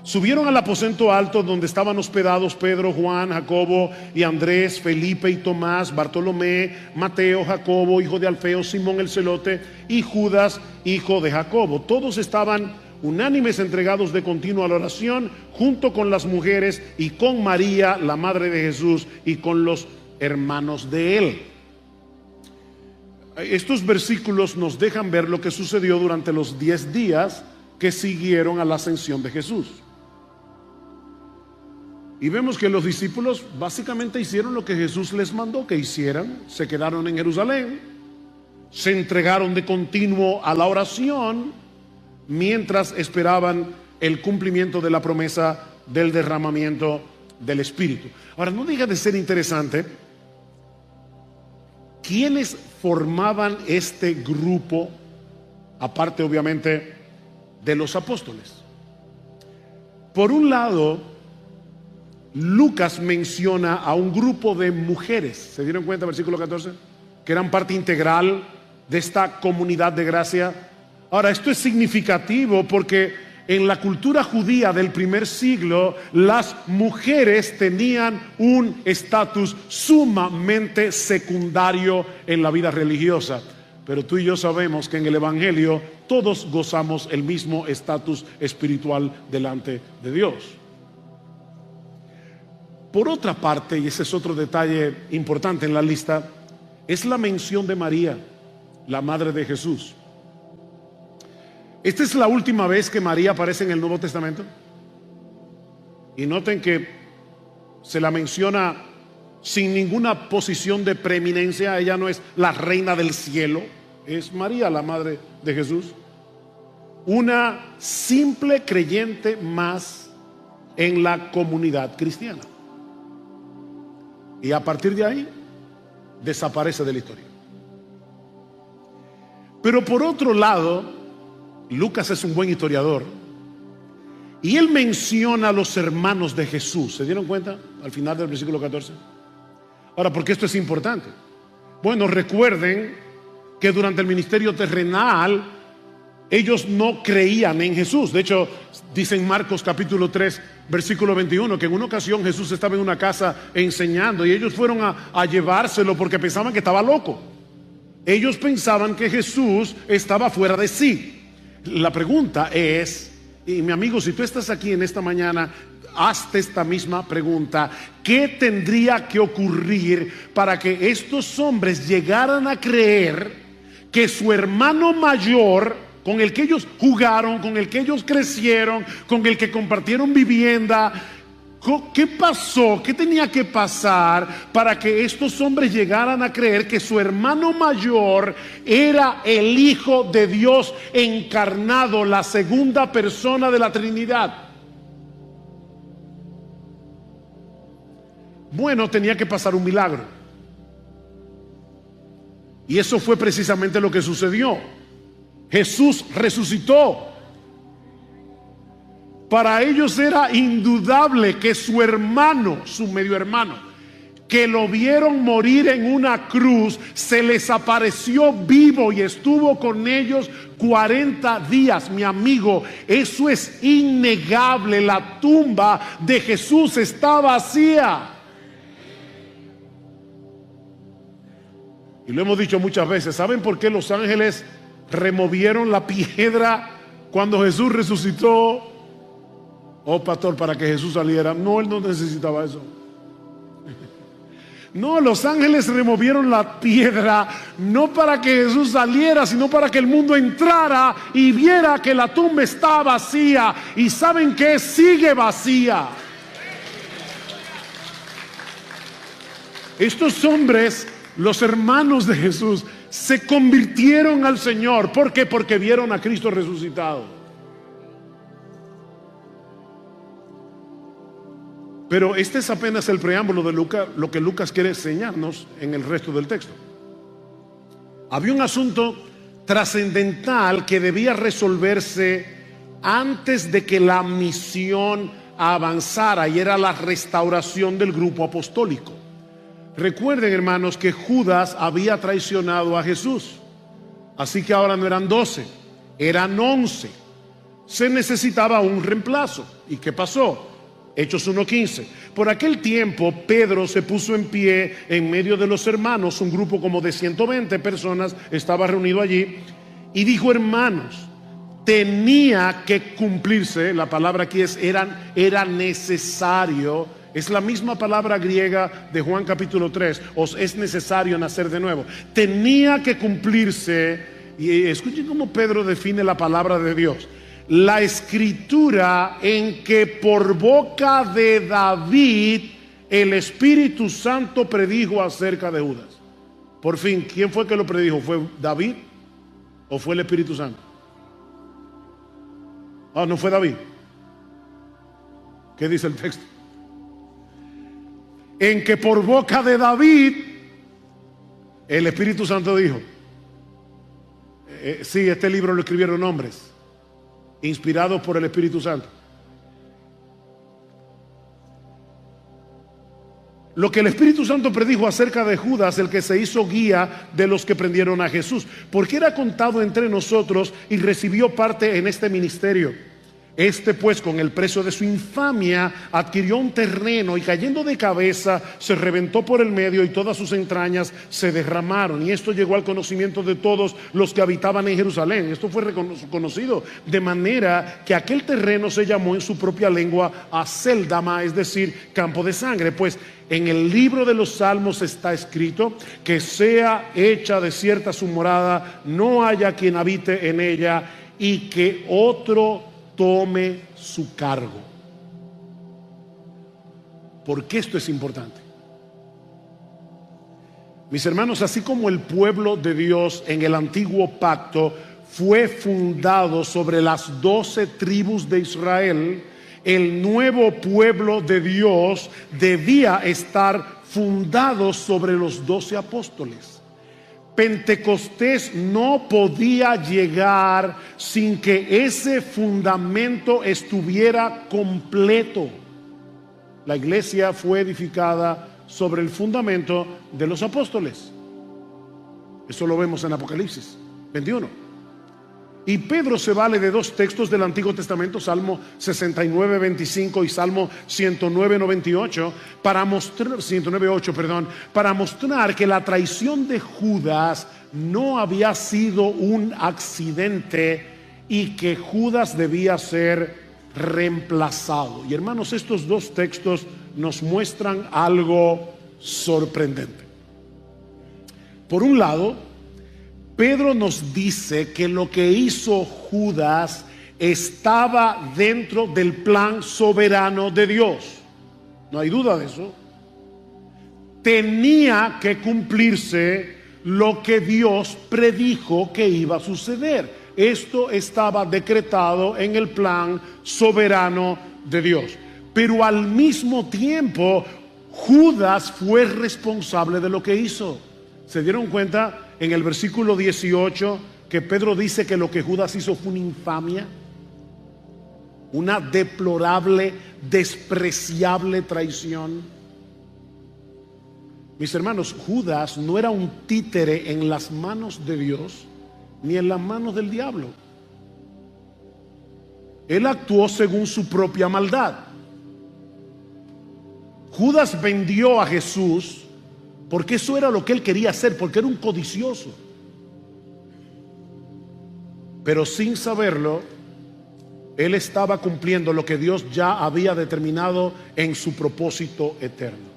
Subieron al aposento alto donde estaban hospedados Pedro, Juan, Jacobo y Andrés, Felipe y Tomás, Bartolomé, Mateo, Jacobo, hijo de Alfeo, Simón el celote y Judas, hijo de Jacobo. Todos estaban unánimes, entregados de continuo a la oración, junto con las mujeres y con María, la madre de Jesús, y con los hermanos de él. Estos versículos nos dejan ver lo que sucedió durante los 10 días que siguieron a la ascensión de Jesús. Y vemos que los discípulos básicamente hicieron lo que Jesús les mandó que hicieran. Se quedaron en Jerusalén, se entregaron de continuo a la oración, mientras esperaban el cumplimiento de la promesa del derramamiento del Espíritu. Ahora, no deja de ser interesante quiénes formaban este grupo, aparte obviamente de los apóstoles. Por un lado, Lucas menciona a un grupo de mujeres, ¿se dieron cuenta? Versículo 14, que eran parte integral de esta comunidad de gracia. Ahora, esto es significativo porque en la cultura judía del primer siglo, las mujeres tenían un estatus sumamente secundario en la vida religiosa. Pero tú y yo sabemos que en el Evangelio todos gozamos el mismo estatus espiritual delante de Dios. Por otra parte, y ese es otro detalle importante en la lista, es la mención de María, la madre de Jesús. Esta es la última vez que María aparece en el Nuevo Testamento. Y noten que se la menciona sin ninguna posición de preeminencia. Ella no es la reina del cielo, es María, la madre de Jesús. Una simple creyente más en la comunidad cristiana. Y a partir de ahí desaparece de la historia. Pero por otro lado, Lucas es un buen historiador y él menciona a los hermanos de Jesús. ¿Se dieron cuenta? Al final del versículo 14. Ahora, ¿por qué esto es importante? Bueno, recuerden que durante el ministerio terrenal ellos no creían en Jesús. De hecho, dice en Marcos capítulo 3 versículo 21 que en una ocasión Jesús estaba en una casa enseñando y ellos fueron a llevárselo porque pensaban que estaba loco. Ellos pensaban que Jesús estaba fuera de sí. La pregunta es, y mi amigo, si tú estás aquí en esta mañana, hazte esta misma pregunta: ¿qué tendría que ocurrir para que estos hombres llegaran a creer que su hermano mayor, con el que ellos jugaron, con el que ellos crecieron, con el que compartieron vivienda, qué pasó? ¿Qué tenía que pasar para que estos hombres llegaran a creer que su hermano mayor era el Hijo de Dios encarnado, la segunda persona de la Trinidad? Bueno, tenía que pasar un milagro. Y eso fue precisamente lo que sucedió. Jesús resucitó. Para ellos era indudable que su hermano, su medio hermano, que lo vieron morir en una cruz, se les apareció vivo y estuvo con ellos 40 días. Mi amigo, eso es innegable. La tumba de Jesús está vacía. Y lo hemos dicho muchas veces. ¿Saben por qué los ángeles removieron la piedra cuando Jesús resucitó? Oh, pastor, para que Jesús saliera. No, él no necesitaba eso. No, los ángeles removieron la piedra no para que Jesús saliera, sino para que el mundo entrara y viera que la tumba está vacía. Y ¿saben qué? Sigue vacía. Estos hombres, los hermanos de Jesús, se convirtieron al Señor. ¿Por qué? Porque vieron a Cristo resucitado. Pero este es apenas el preámbulo de Lucas, lo que Lucas quiere enseñarnos en el resto del texto. Había un asunto trascendental que debía resolverse antes de que la misión avanzara, y era la restauración del grupo apostólico. Recuerden, hermanos, que Judas había traicionado a Jesús. Así que ahora no eran 12, eran 11. se necesitaba un reemplazo. ¿Y qué pasó? Hechos 1:15. Por aquel tiempo Pedro se puso en pie en medio de los hermanos, un grupo como de 120 personas estaba reunido allí, y dijo: hermanos, tenía que cumplirse, la palabra aquí es era necesario, es la misma palabra griega de Juan capítulo 3, os es necesario nacer de nuevo. Tenía que cumplirse, y escuchen cómo Pedro define la palabra de Dios: la escritura en que por boca de David el Espíritu Santo predijo acerca de Judas. Por fin, ¿quién fue que lo predijo? ¿Fue David o fue el Espíritu Santo? No fue David. ¿Qué dice el texto? En que por boca de David el Espíritu Santo dijo. Sí, este libro lo escribieron hombres inspirados por el Espíritu Santo. Lo que el Espíritu Santo predijo acerca de Judas, el que se hizo guía de los que prendieron a Jesús, porque era contado entre nosotros y recibió parte en este ministerio. Este pues, con el precio de su infamia, adquirió un terreno y, cayendo de cabeza, se reventó por el medio y todas sus entrañas se derramaron. Y esto llegó al conocimiento de todos los que habitaban en Jerusalén. Esto fue reconocido, de manera que aquel terreno se llamó en su propia lengua Aceldama, es decir, campo de sangre. Pues en el libro de los Salmos está escrito: que sea hecha desierta su morada, no haya quien habite en ella, y que otro tome su cargo. ¿Por qué esto es importante? Mis hermanos, así como el pueblo de Dios en el antiguo pacto fue fundado sobre las 12 tribus de Israel, el nuevo pueblo de Dios debía estar fundado sobre los 12 apóstoles. Pentecostés no podía llegar sin que ese fundamento estuviera completo. La iglesia fue edificada sobre el fundamento de los apóstoles. Eso lo vemos en Apocalipsis 21. Y Pedro se vale de dos textos del Antiguo Testamento, Salmo 69:25 y Salmo 109:98, para mostrar, 109:8, para mostrar que la traición de Judas no había sido un accidente y que Judas debía ser reemplazado. Y hermanos, estos dos textos nos muestran algo sorprendente. Por un lado, Pedro nos dice que lo que hizo Judas estaba dentro del plan soberano de Dios. No hay duda de eso. Tenía que cumplirse lo que Dios predijo que iba a suceder. Esto estaba decretado en el plan soberano de Dios. Pero al mismo tiempo, Judas fue responsable de lo que hizo. ¿Se dieron cuenta en el versículo 18 que Pedro dice que lo que Judas hizo fue una infamia? Una deplorable, despreciable traición. Mis hermanos, Judas no era un títere en las manos de Dios ni en las manos del diablo. Él actuó según su propia maldad. Judas vendió a Jesús porque eso era lo que él quería hacer, porque era un codicioso. Pero sin saberlo, él estaba cumpliendo lo que Dios ya había determinado en su propósito eterno.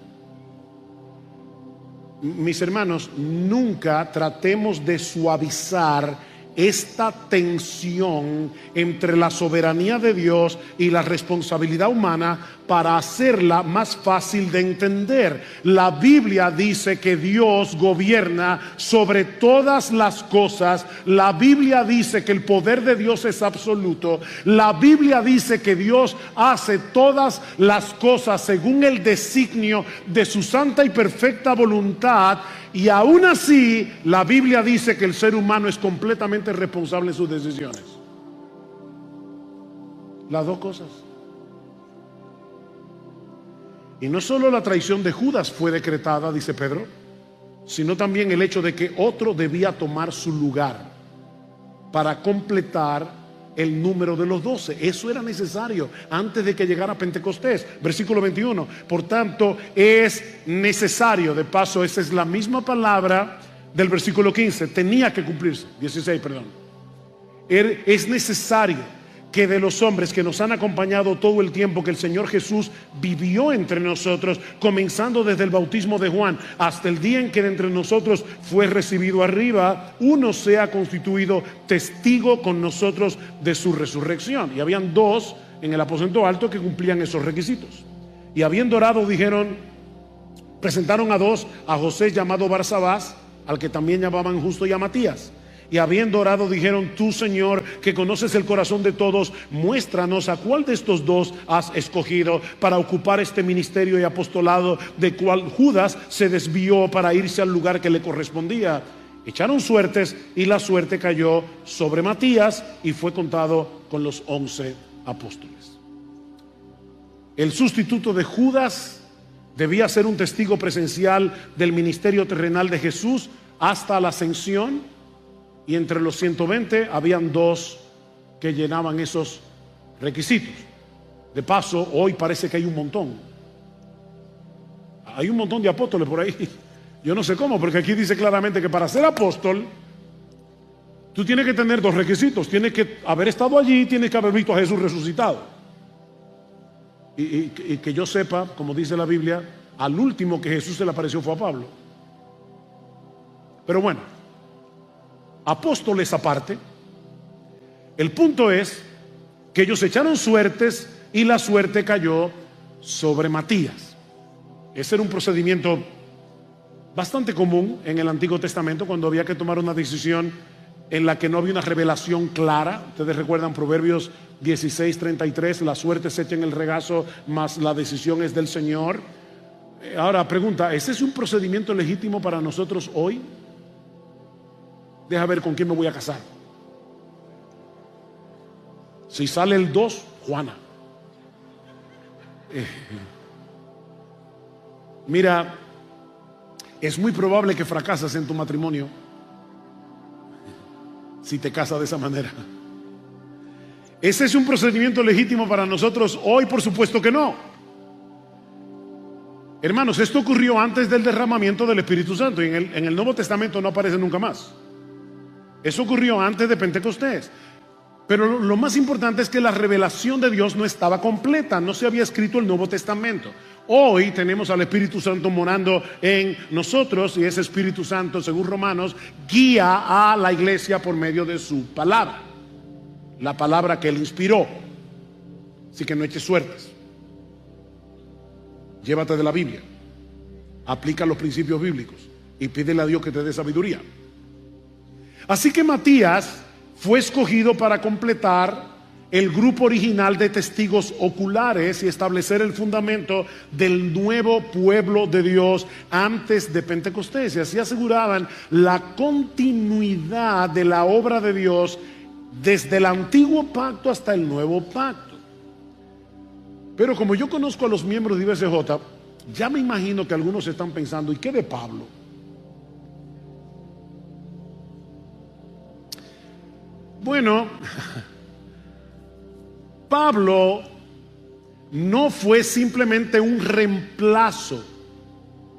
Mis hermanos, nunca tratemos de suavizar esta tensión entre la soberanía de Dios y la responsabilidad humana para hacerla más fácil de entender. La Biblia dice que Dios gobierna sobre todas las cosas. La Biblia dice que el poder de Dios es absoluto. La Biblia dice que Dios hace todas las cosas según el designio de su santa y perfecta voluntad. Y aún así, la Biblia dice que el ser humano es completamente responsable en sus decisiones. Las dos cosas. Y no solo la traición de Judas fue decretada, dice Pedro, sino también el hecho de que otro debía tomar su lugar para completar el número de los 12. Eso era necesario antes de que llegara Pentecostés. Versículo 21. Por tanto, es necesario, de paso, esa es la misma palabra del versículo 15. Tenía que cumplirse. 16, perdón. Es necesario que de los hombres que nos han acompañado todo el tiempo que el Señor Jesús vivió entre nosotros, comenzando desde el bautismo de Juan hasta el día en que de entre nosotros fue recibido arriba, uno sea constituido testigo con nosotros de su resurrección. Y habían dos en el aposento alto que cumplían esos requisitos. Y habiendo orado, presentaron a dos, a José llamado Barsabás, al que también llamaban Justo, y a Matías. Y habiendo orado, dijeron: tú, Señor, que conoces el corazón de todos, muéstranos a cuál de estos dos has escogido para ocupar este ministerio y apostolado, de cual Judas se desvió para irse al lugar que le correspondía. Echaron suertes y la suerte cayó sobre Matías y fue contado con los 11 apóstoles. El sustituto de Judas debía ser un testigo presencial del ministerio terrenal de Jesús hasta la ascensión. Y entre los 120 habían dos que llenaban esos requisitos. De paso, hoy parece que hay un montón. Hay un montón de apóstoles por ahí. Yo no sé cómo, porque aquí dice claramente que para ser apóstol, tú tienes que tener dos requisitos. Tienes que haber estado allí, tienes que haber visto a Jesús resucitado. Y que yo sepa, como dice la Biblia, al último que Jesús se le apareció fue a Pablo. Pero bueno, apóstoles aparte, el punto es que ellos echaron suertes y la suerte cayó sobre Matías. Ese era un procedimiento bastante común en el Antiguo Testamento cuando había que tomar una decisión en la que no había una revelación clara. Ustedes recuerdan Proverbios 16:33, la suerte se echa en el regazo, mas la decisión es del Señor. Ahora pregunta, ¿ese es un procedimiento legítimo para nosotros hoy? Deja ver con quién me voy a casar. Si sale el 2, Juana. Mira, es muy probable que fracasas en tu matrimonio si te casas de esa manera. ¿Ese es un procedimiento legítimo para nosotros hoy? Por supuesto que no. Hermanos, esto ocurrió antes del derramamiento del Espíritu Santo y en el Nuevo Testamento no aparece nunca más. Eso ocurrió antes de Pentecostés. Pero lo más importante es que la revelación de Dios no estaba completa, no se había escrito el Nuevo Testamento. Hoy tenemos al Espíritu Santo morando en nosotros y ese Espíritu Santo, según Romanos, guía a la iglesia por medio de su palabra, la palabra que Él inspiró. Así que no eches suertes, llévate de la Biblia, aplica los principios bíblicos y pídele a Dios que te dé sabiduría. Así que Matías fue escogido para completar el grupo original de testigos oculares y establecer el fundamento del nuevo pueblo de Dios antes de Pentecostés. Y así aseguraban la continuidad de la obra de Dios desde el antiguo pacto hasta el nuevo pacto. Pero como yo conozco a los miembros de IBCJ, ya me imagino que algunos están pensando: ¿y qué de Pablo? Bueno, Pablo no fue simplemente un reemplazo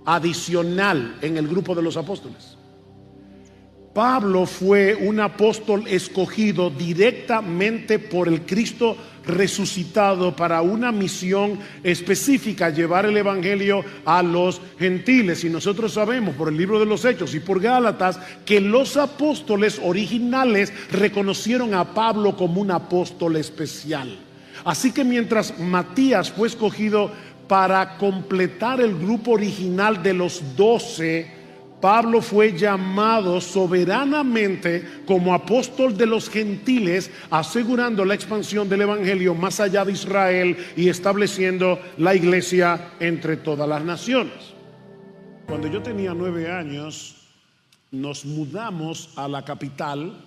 adicional en el grupo de los apóstoles. Pablo fue un apóstol escogido directamente por el Cristo resucitado para una misión específica: llevar el evangelio a los gentiles. Y nosotros sabemos por el libro de los Hechos y por Gálatas que los apóstoles originales reconocieron a Pablo como un apóstol especial. Así que mientras Matías fue escogido para completar el grupo original de los 12, Pablo fue llamado soberanamente como apóstol de los gentiles, asegurando la expansión del evangelio más allá de Israel y estableciendo la iglesia entre todas las naciones. Cuando yo tenía 9 años, nos mudamos a la capital,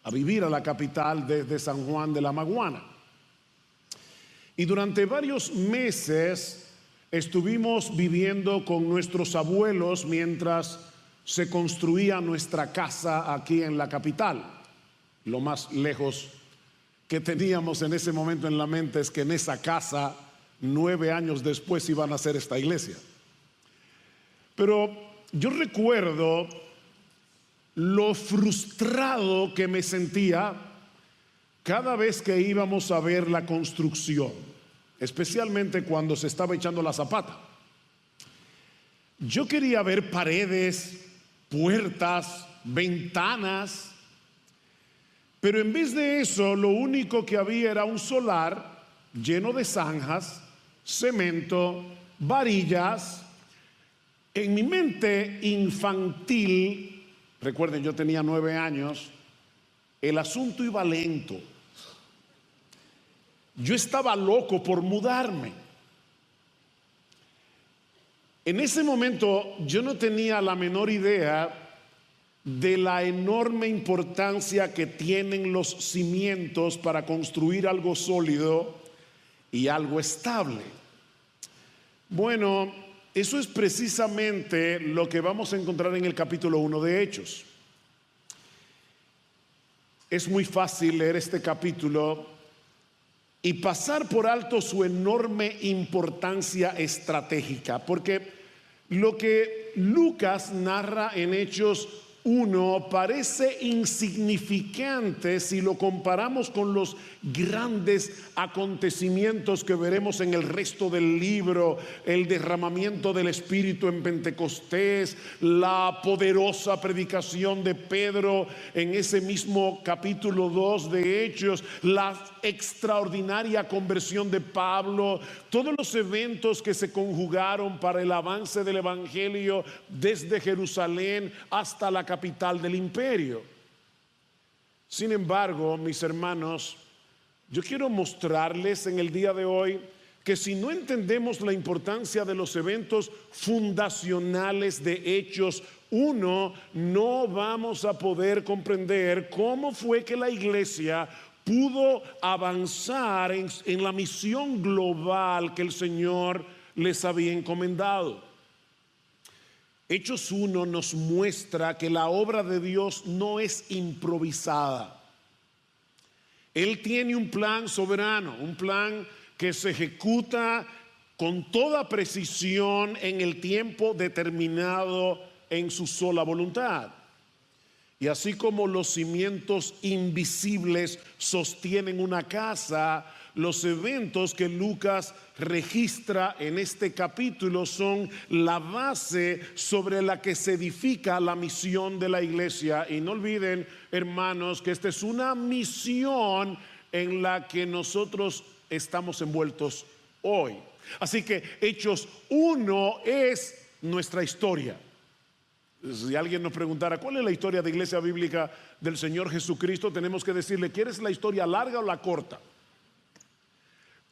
a vivir a la capital desde San Juan de la Maguana. Y durante varios meses estuvimos viviendo con nuestros abuelos mientras se construía nuestra casa aquí en la capital, lo más lejos que teníamos en ese momento en la mente es que en esa casa, 9 años después, iban a hacer esta iglesia. Pero yo recuerdo lo frustrado que me sentía cada vez que íbamos a ver la construcción, especialmente cuando se estaba echando la zapata. Yo quería ver paredes, puertas, ventanas, pero en vez de eso, lo único que había era un solar lleno de zanjas, cemento, varillas. En mi mente infantil, recuerden, yo tenía 9 años, el asunto iba lento. Yo estaba loco por mudarme. En ese momento yo no tenía la menor idea de la enorme importancia que tienen los cimientos para construir algo sólido y algo estable. Bueno, eso es precisamente lo que vamos a encontrar en el capítulo 1 de Hechos. Es muy fácil leer este capítulo y pasar por alto su enorme importancia estratégica, porque lo que Lucas narra en Hechos 1 parece insignificante si lo comparamos con los grandes acontecimientos que veremos en el resto del libro: el derramamiento del Espíritu en Pentecostés, la poderosa predicación de Pedro en ese mismo capítulo 2 de Hechos, la extraordinaria conversión de Pablo, todos los eventos que se conjugaron para el avance del Evangelio desde Jerusalén hasta la capital del imperio. Sin embargo, mis hermanos, yo quiero mostrarles en el día de hoy que si no entendemos la importancia de los eventos fundacionales de Hechos 1, no vamos a poder comprender cómo fue que la iglesia pudo avanzar en la misión global que el Señor les había encomendado. Hechos 1 nos muestra que la obra de Dios no es improvisada. Él tiene un plan soberano, un plan que se ejecuta con toda precisión en el tiempo determinado en su sola voluntad. Y así como los cimientos invisibles sostienen una casa, los eventos que Lucas registra en este capítulo son la base sobre la que se edifica la misión de la iglesia. Y no olviden, hermanos, que esta es una misión en la que nosotros estamos envueltos hoy. Así que Hechos 1 es nuestra historia. Si alguien nos preguntara cuál es la historia de Iglesia Bíblica del Señor Jesucristo, tenemos que decirle: ¿quieres la historia larga o la corta?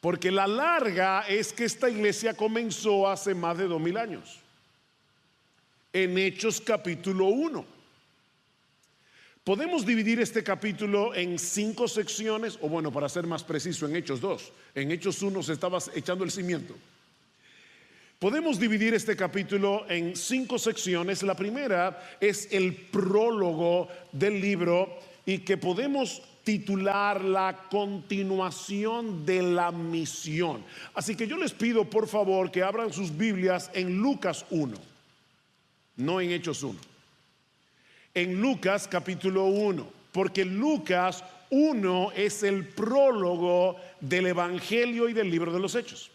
Porque la larga es que esta iglesia comenzó hace más de 2000 años, en Hechos capítulo 1. Podemos dividir este capítulo en 5 secciones, o bueno, para ser más preciso, en Hechos 2. En Hechos 1 se estaba echando el cimiento. Podemos dividir este capítulo en 5 secciones. La primera es el prólogo del libro, y que podemos titular la continuación de la misión. Así que yo les pido por favor que abran sus Biblias en Lucas 1, no en Hechos 1. En Lucas capítulo 1, porque Lucas 1 es el prólogo del Evangelio y del libro de los Hechos.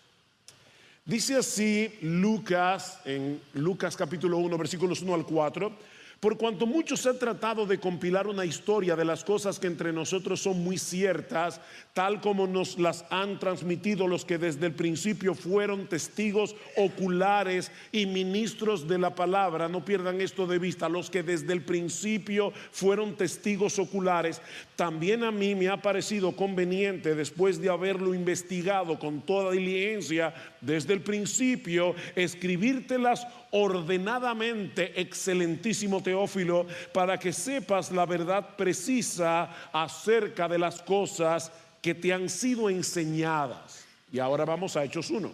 Dice así Lucas, en Lucas capítulo 1, versículos 1 al 4: por cuanto muchos han tratado de compilar una historia de las cosas que entre nosotros son muy ciertas, tal como nos las han transmitido los que desde el principio fueron testigos oculares y ministros de la palabra. No pierdan esto de vista: los que desde el principio fueron testigos oculares. También a mí me ha parecido conveniente, después de haberlo investigado con toda diligencia desde el principio, escribírtelas ordenadamente, excelentísimo Teófilo, para que sepas la verdad precisa acerca de las cosas que te han sido enseñadas. Y ahora vamos a Hechos 1.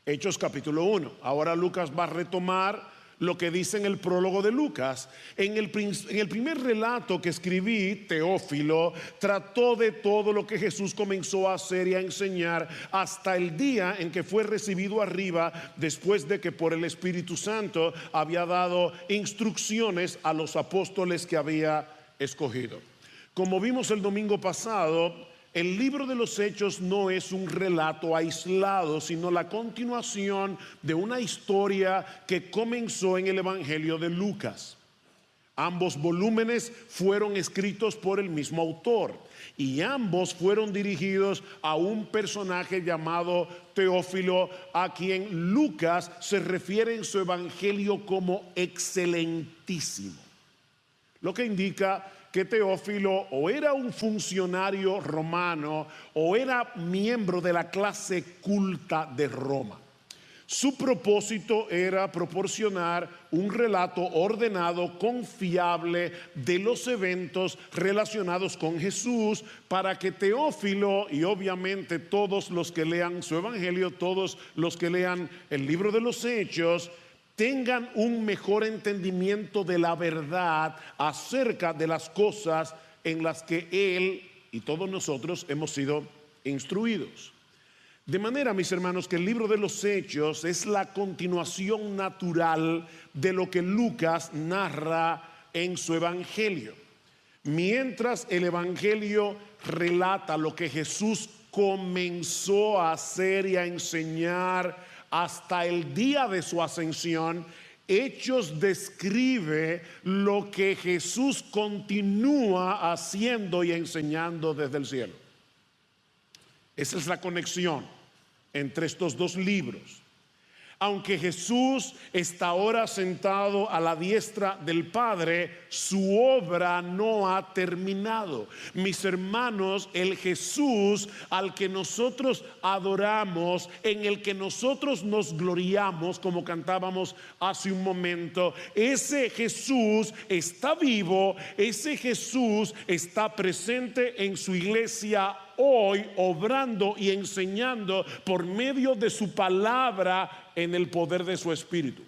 Hechos capítulo 1. Ahora Lucas va a retomar lo que dice en el prólogo de Lucas. En el primer relato que escribí, Teófilo trató de todo lo que Jesús comenzó a hacer y a enseñar hasta el día en que fue recibido arriba, después de que por el Espíritu Santo había dado instrucciones a los apóstoles que había escogido. Como vimos el domingo pasado, el libro de los Hechos no es un relato aislado, sino la continuación de una historia que comenzó en el Evangelio de Lucas. Ambos volúmenes fueron escritos por el mismo autor y ambos fueron dirigidos a un personaje llamado Teófilo, a quien Lucas se refiere en su Evangelio como excelentísimo, lo que indica que Teófilo o era un funcionario romano o era miembro de la clase culta de Roma. Su propósito era proporcionar un relato ordenado, confiable de los eventos relacionados con Jesús, para que Teófilo y obviamente todos los que lean su Evangelio, todos los que lean el libro de los Hechos, tengan un mejor entendimiento de la verdad acerca de las cosas en las que él y todos nosotros hemos sido instruidos. De manera, mis hermanos, que el libro de los Hechos es la continuación natural de lo que Lucas narra en su Evangelio. Mientras el Evangelio relata lo que Jesús comenzó a hacer y a enseñar hasta el día de su ascensión, Hechos describe lo que Jesús continúa haciendo y enseñando desde el cielo. Esa es la conexión entre estos dos libros. Aunque Jesús está ahora sentado a la diestra del Padre, su obra no ha terminado. Mis hermanos, el Jesús al que nosotros adoramos, en el que nosotros nos gloriamos, como cantábamos hace un momento, ese Jesús está vivo, ese Jesús está presente en su iglesia hoy, obrando y enseñando por medio de su palabra en el poder de su Espíritu.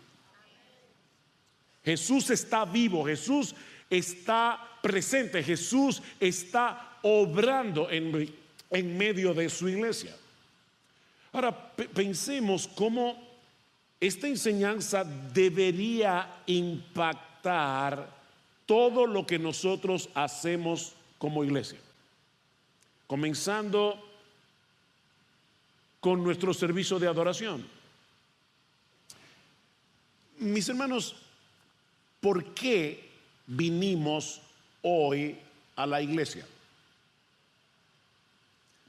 Jesús está vivo, Jesús está presente, Jesús está obrando en medio de su iglesia. Ahora pensemos cómo esta enseñanza debería impactar todo lo que nosotros hacemos como iglesia. Comenzando con nuestro servicio de adoración. Mis hermanos, ¿por qué vinimos hoy a la iglesia?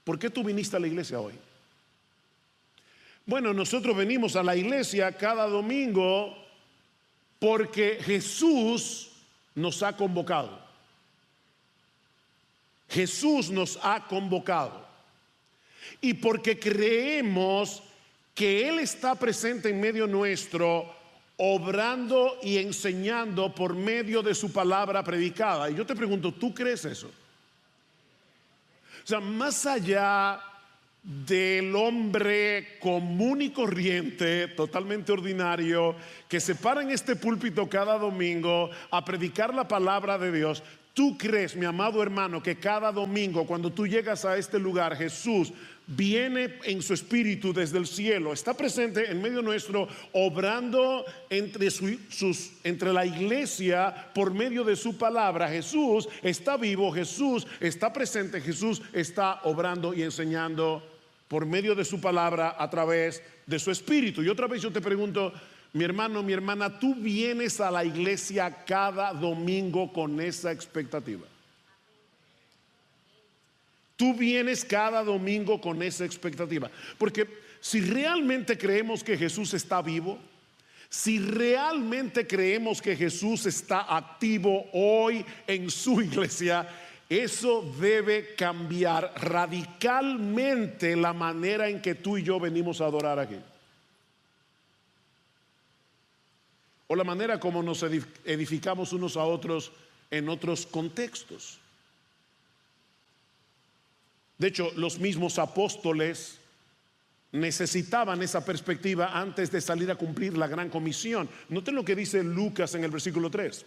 ¿Por qué tú viniste a la iglesia hoy? Bueno, nosotros venimos a la iglesia cada domingo porque Jesús nos ha convocado. Jesús nos ha convocado. Y porque creemos que Él está presente en medio nuestro, obrando y enseñando por medio de su palabra predicada. Y yo te pregunto, ¿tú crees eso? O sea, más allá del hombre común y corriente, totalmente ordinario, que se para en este púlpito cada domingo a predicar la palabra de Dios, ¿tú crees, mi amado hermano, que cada domingo cuando tú llegas a este lugar, Jesús viene en su espíritu desde el cielo, está presente en medio nuestro, obrando entre la iglesia por medio de su palabra? Jesús está vivo, Jesús está presente, Jesús está obrando y enseñando por medio de su palabra a través de su espíritu. Y otra vez yo te pregunto, mi hermano, mi hermana, ¿tú vienes a la iglesia cada domingo con esa expectativa? Tú vienes cada domingo con esa expectativa. Porque si realmente creemos que Jesús está vivo, si realmente creemos que Jesús está activo hoy en su iglesia, eso debe cambiar radicalmente la manera en que tú y yo venimos a adorar aquí. O la manera como nos edificamos unos a otros en otros contextos. De hecho, los mismos apóstoles necesitaban esa perspectiva antes de salir a cumplir la gran comisión. Noten lo que dice Lucas en el versículo 3.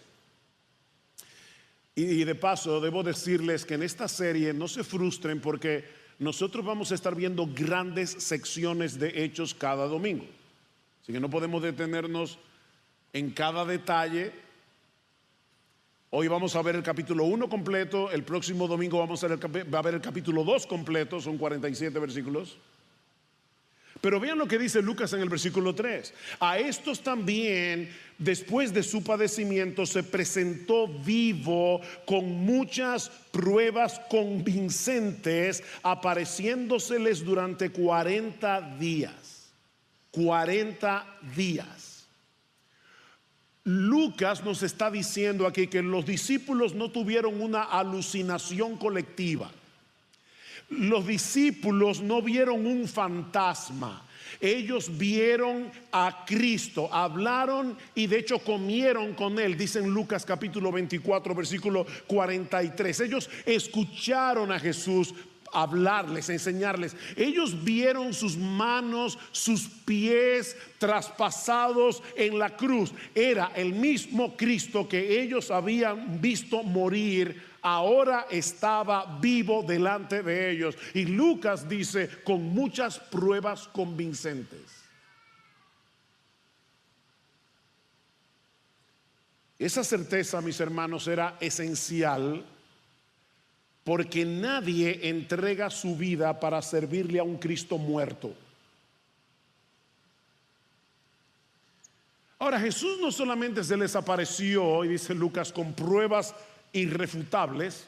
Y de paso debo decirles que en esta serie no se frustren, porque nosotros vamos a estar viendo grandes secciones de Hechos cada domingo. Así que no podemos detenernos en cada detalle. Hoy vamos a ver el capítulo 1 completo, el próximo domingo vamos a ver el capítulo 2 completo, son 47 versículos. Pero vean lo que dice Lucas en el versículo 3. A estos también, después de su padecimiento, se presentó vivo con muchas pruebas convincentes, apareciéndoseles durante 40 días. 40 días. Lucas nos está diciendo aquí que los discípulos no tuvieron una alucinación colectiva. Los discípulos no vieron un fantasma. Ellos vieron a Cristo, hablaron y de hecho comieron con él, dice en Lucas capítulo 24 versículo 43. Ellos escucharon a Jesús hablarles, enseñarles. Ellos vieron sus manos, sus pies traspasados en la cruz. Era el mismo Cristo que ellos habían visto morir. Ahora estaba vivo delante de ellos. Y Lucas dice, con muchas pruebas convincentes. Esa certeza, mis hermanos, era esencial, porque nadie entrega su vida para servirle a un Cristo muerto. Ahora, Jesús no solamente se les apareció, y dice Lucas, con pruebas irrefutables,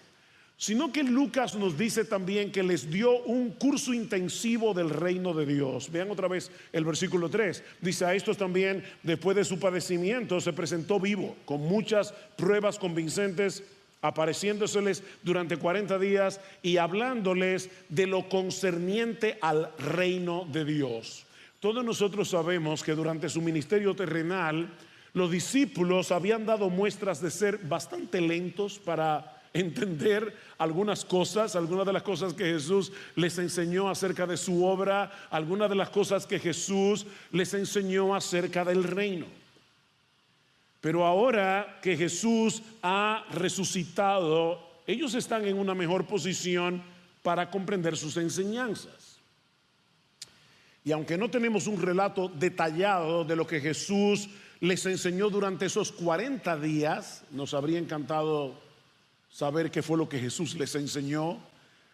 sino que Lucas nos dice también que les dio un curso intensivo del reino de Dios. Vean otra vez el versículo 3. Dice, a estos también, después de su padecimiento, se presentó vivo, con muchas pruebas convincentes, apareciéndoseles durante 40 días y hablándoles de lo concerniente al reino de Dios. Todos nosotros sabemos que durante su ministerio terrenal, los discípulos habían dado muestras de ser bastante lentos para entender algunas de las cosas que Jesús les enseñó acerca de su obra, algunas de las cosas que Jesús les enseñó acerca del reino. Pero ahora que Jesús ha resucitado, ellos están en una mejor posición para comprender sus enseñanzas. Y aunque no tenemos un relato detallado de lo que Jesús les enseñó durante esos 40 días, nos habría encantado saber qué fue lo que Jesús les enseñó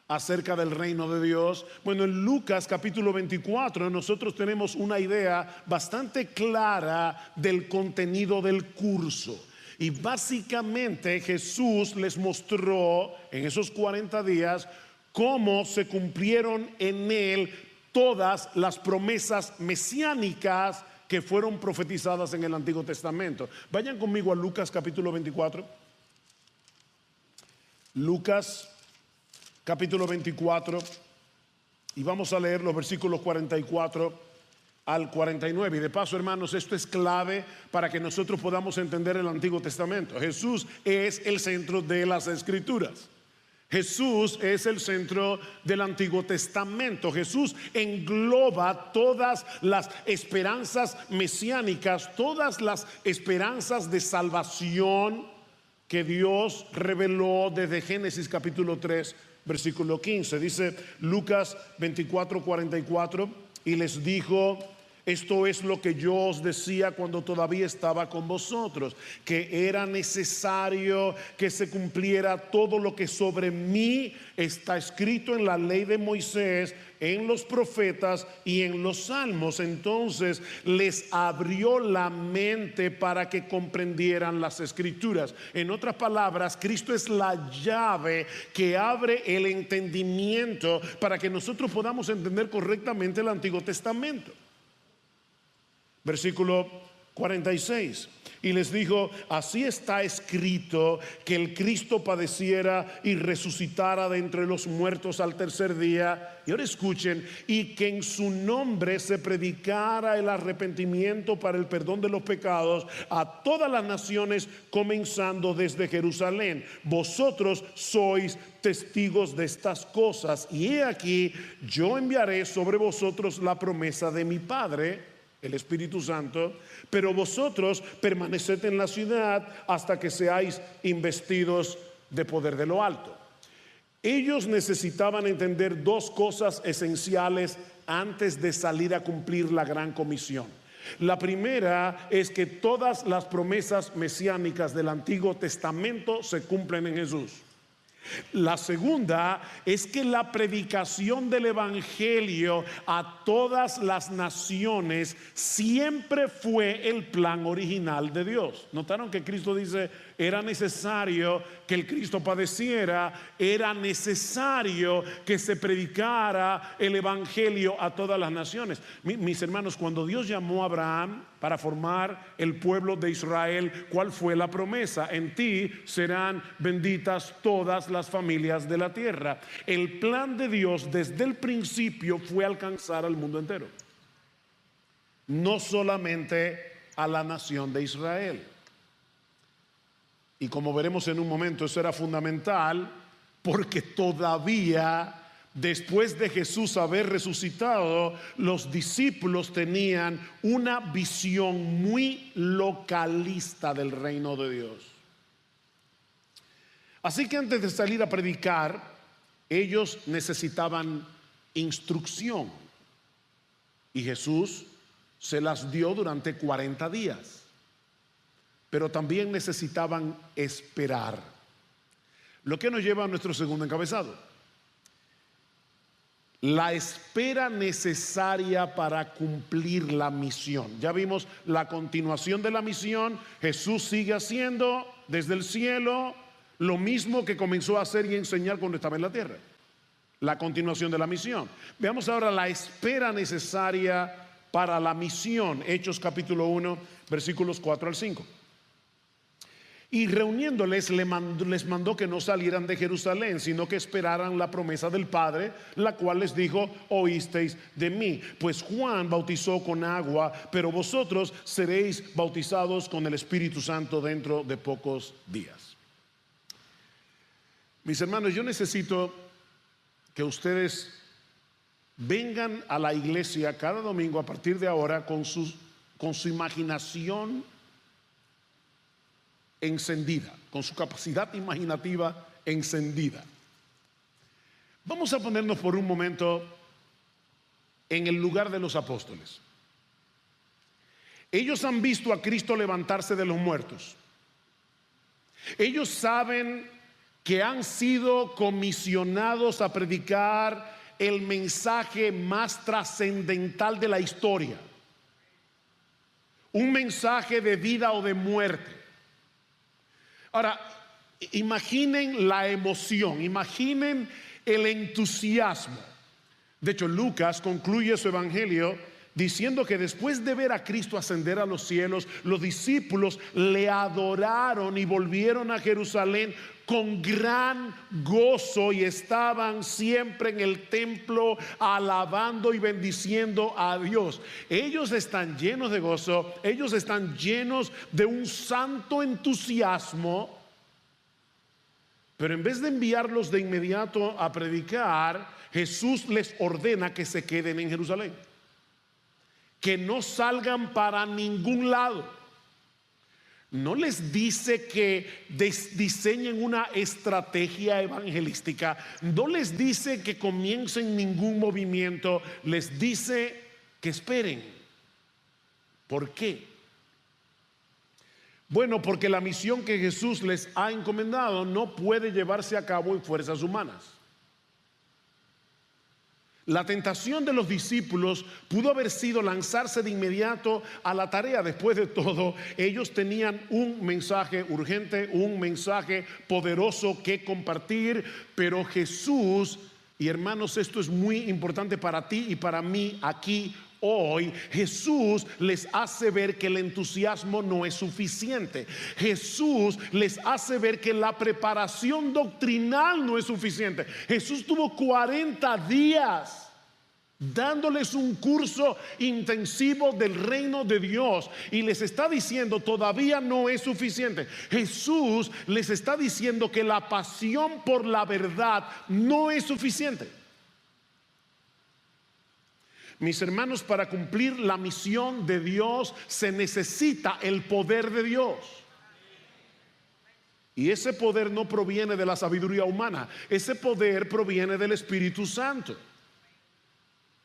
acerca del reino de Dios. Bueno, en Lucas capítulo 24 nosotros tenemos una idea bastante clara del contenido del curso. Y básicamente Jesús les mostró en esos 40 días cómo se cumplieron en él todas las promesas mesiánicas que fueron profetizadas en el Antiguo Testamento. Vayan conmigo a Lucas capítulo 24. Lucas capítulo 24, y vamos a leer los versículos 44 al 49. Y de paso, hermanos, esto es clave para que nosotros podamos entender el Antiguo Testamento. Jesús es el centro de las Escrituras. Jesús es el centro del Antiguo Testamento. Jesús engloba todas las esperanzas mesiánicas, todas las esperanzas de salvación que Dios reveló desde Génesis capítulo 3 versículo 15. Dice Lucas 24:44, y les dijo: esto es lo que yo os decía cuando todavía estaba con vosotros, que era necesario que se cumpliera todo lo que sobre mí está escrito en la ley de Moisés, en los profetas y en los salmos. Entonces les abrió la mente para que comprendieran las escrituras. En otras palabras, Cristo es la llave que abre el entendimiento para que nosotros podamos entender correctamente el Antiguo Testamento. Versículo 46. Y les dijo: así está escrito, que el Cristo padeciera y resucitara de entre los muertos al tercer día. Y ahora escuchen: y que en su nombre se predicara el arrepentimiento para el perdón de los pecados a todas las naciones, comenzando desde Jerusalén. Vosotros sois testigos de estas cosas. Y he aquí, yo enviaré sobre vosotros la promesa de mi Padre, el Espíritu Santo, pero vosotros permaneced en la ciudad hasta que seáis investidos de poder de lo alto. Ellos necesitaban entender dos cosas esenciales antes de salir a cumplir la gran comisión. La primera es que todas las promesas mesiánicas del Antiguo Testamento se cumplen en Jesús. La segunda es que la predicación del evangelio a todas las naciones siempre fue el plan original de Dios. Notaron que Cristo dice: era necesario que el Cristo padeciera, era necesario que se predicara el evangelio a todas las naciones. Mis hermanos, cuando Dios llamó a Abraham para formar el pueblo de Israel, ¿cuál fue la promesa? En ti serán benditas todas las familias de la tierra. El plan de Dios desde el principio fue alcanzar al mundo entero, no solamente a la nación de Israel. Y como veremos en un momento, eso era fundamental, porque todavía después de Jesús haber resucitado, los discípulos tenían una visión muy localista del reino de Dios. Así que antes de salir a predicar, ellos necesitaban instrucción, y Jesús se las dio durante 40 días. Pero también necesitaban esperar. Lo que nos lleva a nuestro segundo encabezado: la espera necesaria para cumplir la misión. Ya vimos la continuación de la misión. Jesús sigue haciendo desde el cielo lo mismo que comenzó a hacer y enseñar cuando estaba en la tierra. La continuación de la misión. Veamos ahora la espera necesaria para la misión. Hechos capítulo 1, versículos 4 al 5. Y reuniéndoles les mandó que no salieran de Jerusalén, sino que esperaran la promesa del Padre, la cual les dijo: oísteis de mí. Pues Juan bautizó con agua, pero vosotros seréis bautizados con el Espíritu Santo dentro de pocos días. Mis hermanos, yo necesito que ustedes vengan a la iglesia cada domingo a partir de ahora con su imaginación encendida, con su capacidad imaginativa encendida. Vamos a ponernos por un momento en el lugar de los apóstoles. Ellos han visto a Cristo levantarse de los muertos. Ellos saben que han sido comisionados a predicar el mensaje más trascendental de la historia, un mensaje de vida o de muerte. Ahora, imaginen la emoción, imaginen el entusiasmo. De hecho, Lucas concluye su evangelio diciendo que después de ver a Cristo ascender a los cielos, los discípulos le adoraron y volvieron a Jerusalén con gran gozo, y estaban siempre en el templo alabando y bendiciendo a Dios. Ellos están llenos de gozo, ellos están llenos de un santo entusiasmo, pero en vez de enviarlos de inmediato a predicar, Jesús les ordena que se queden en Jerusalén, que no salgan para ningún lado. No les dice que diseñen una estrategia evangelística, no les dice que comiencen ningún movimiento, les dice que esperen. ¿Por qué? Bueno, porque la misión que Jesús les ha encomendado no puede llevarse a cabo en fuerzas humanas. La tentación de los discípulos pudo haber sido lanzarse de inmediato a la tarea. Después de todo, ellos tenían un mensaje urgente, un mensaje poderoso que compartir, pero Jesús, y hermanos, esto es muy importante para ti y para mí aquí hoy, Jesús les hace ver que el entusiasmo no es suficiente. Jesús les hace ver que la preparación doctrinal no es suficiente. Jesús tuvo 40 días dándoles un curso intensivo del reino de Dios y les está diciendo todavía no es suficiente. Jesús les está diciendo que la pasión por la verdad no es suficiente. Mis hermanos, para cumplir la misión de Dios se necesita el poder de Dios. Y ese poder no proviene de la sabiduría humana, ese poder proviene del Espíritu Santo.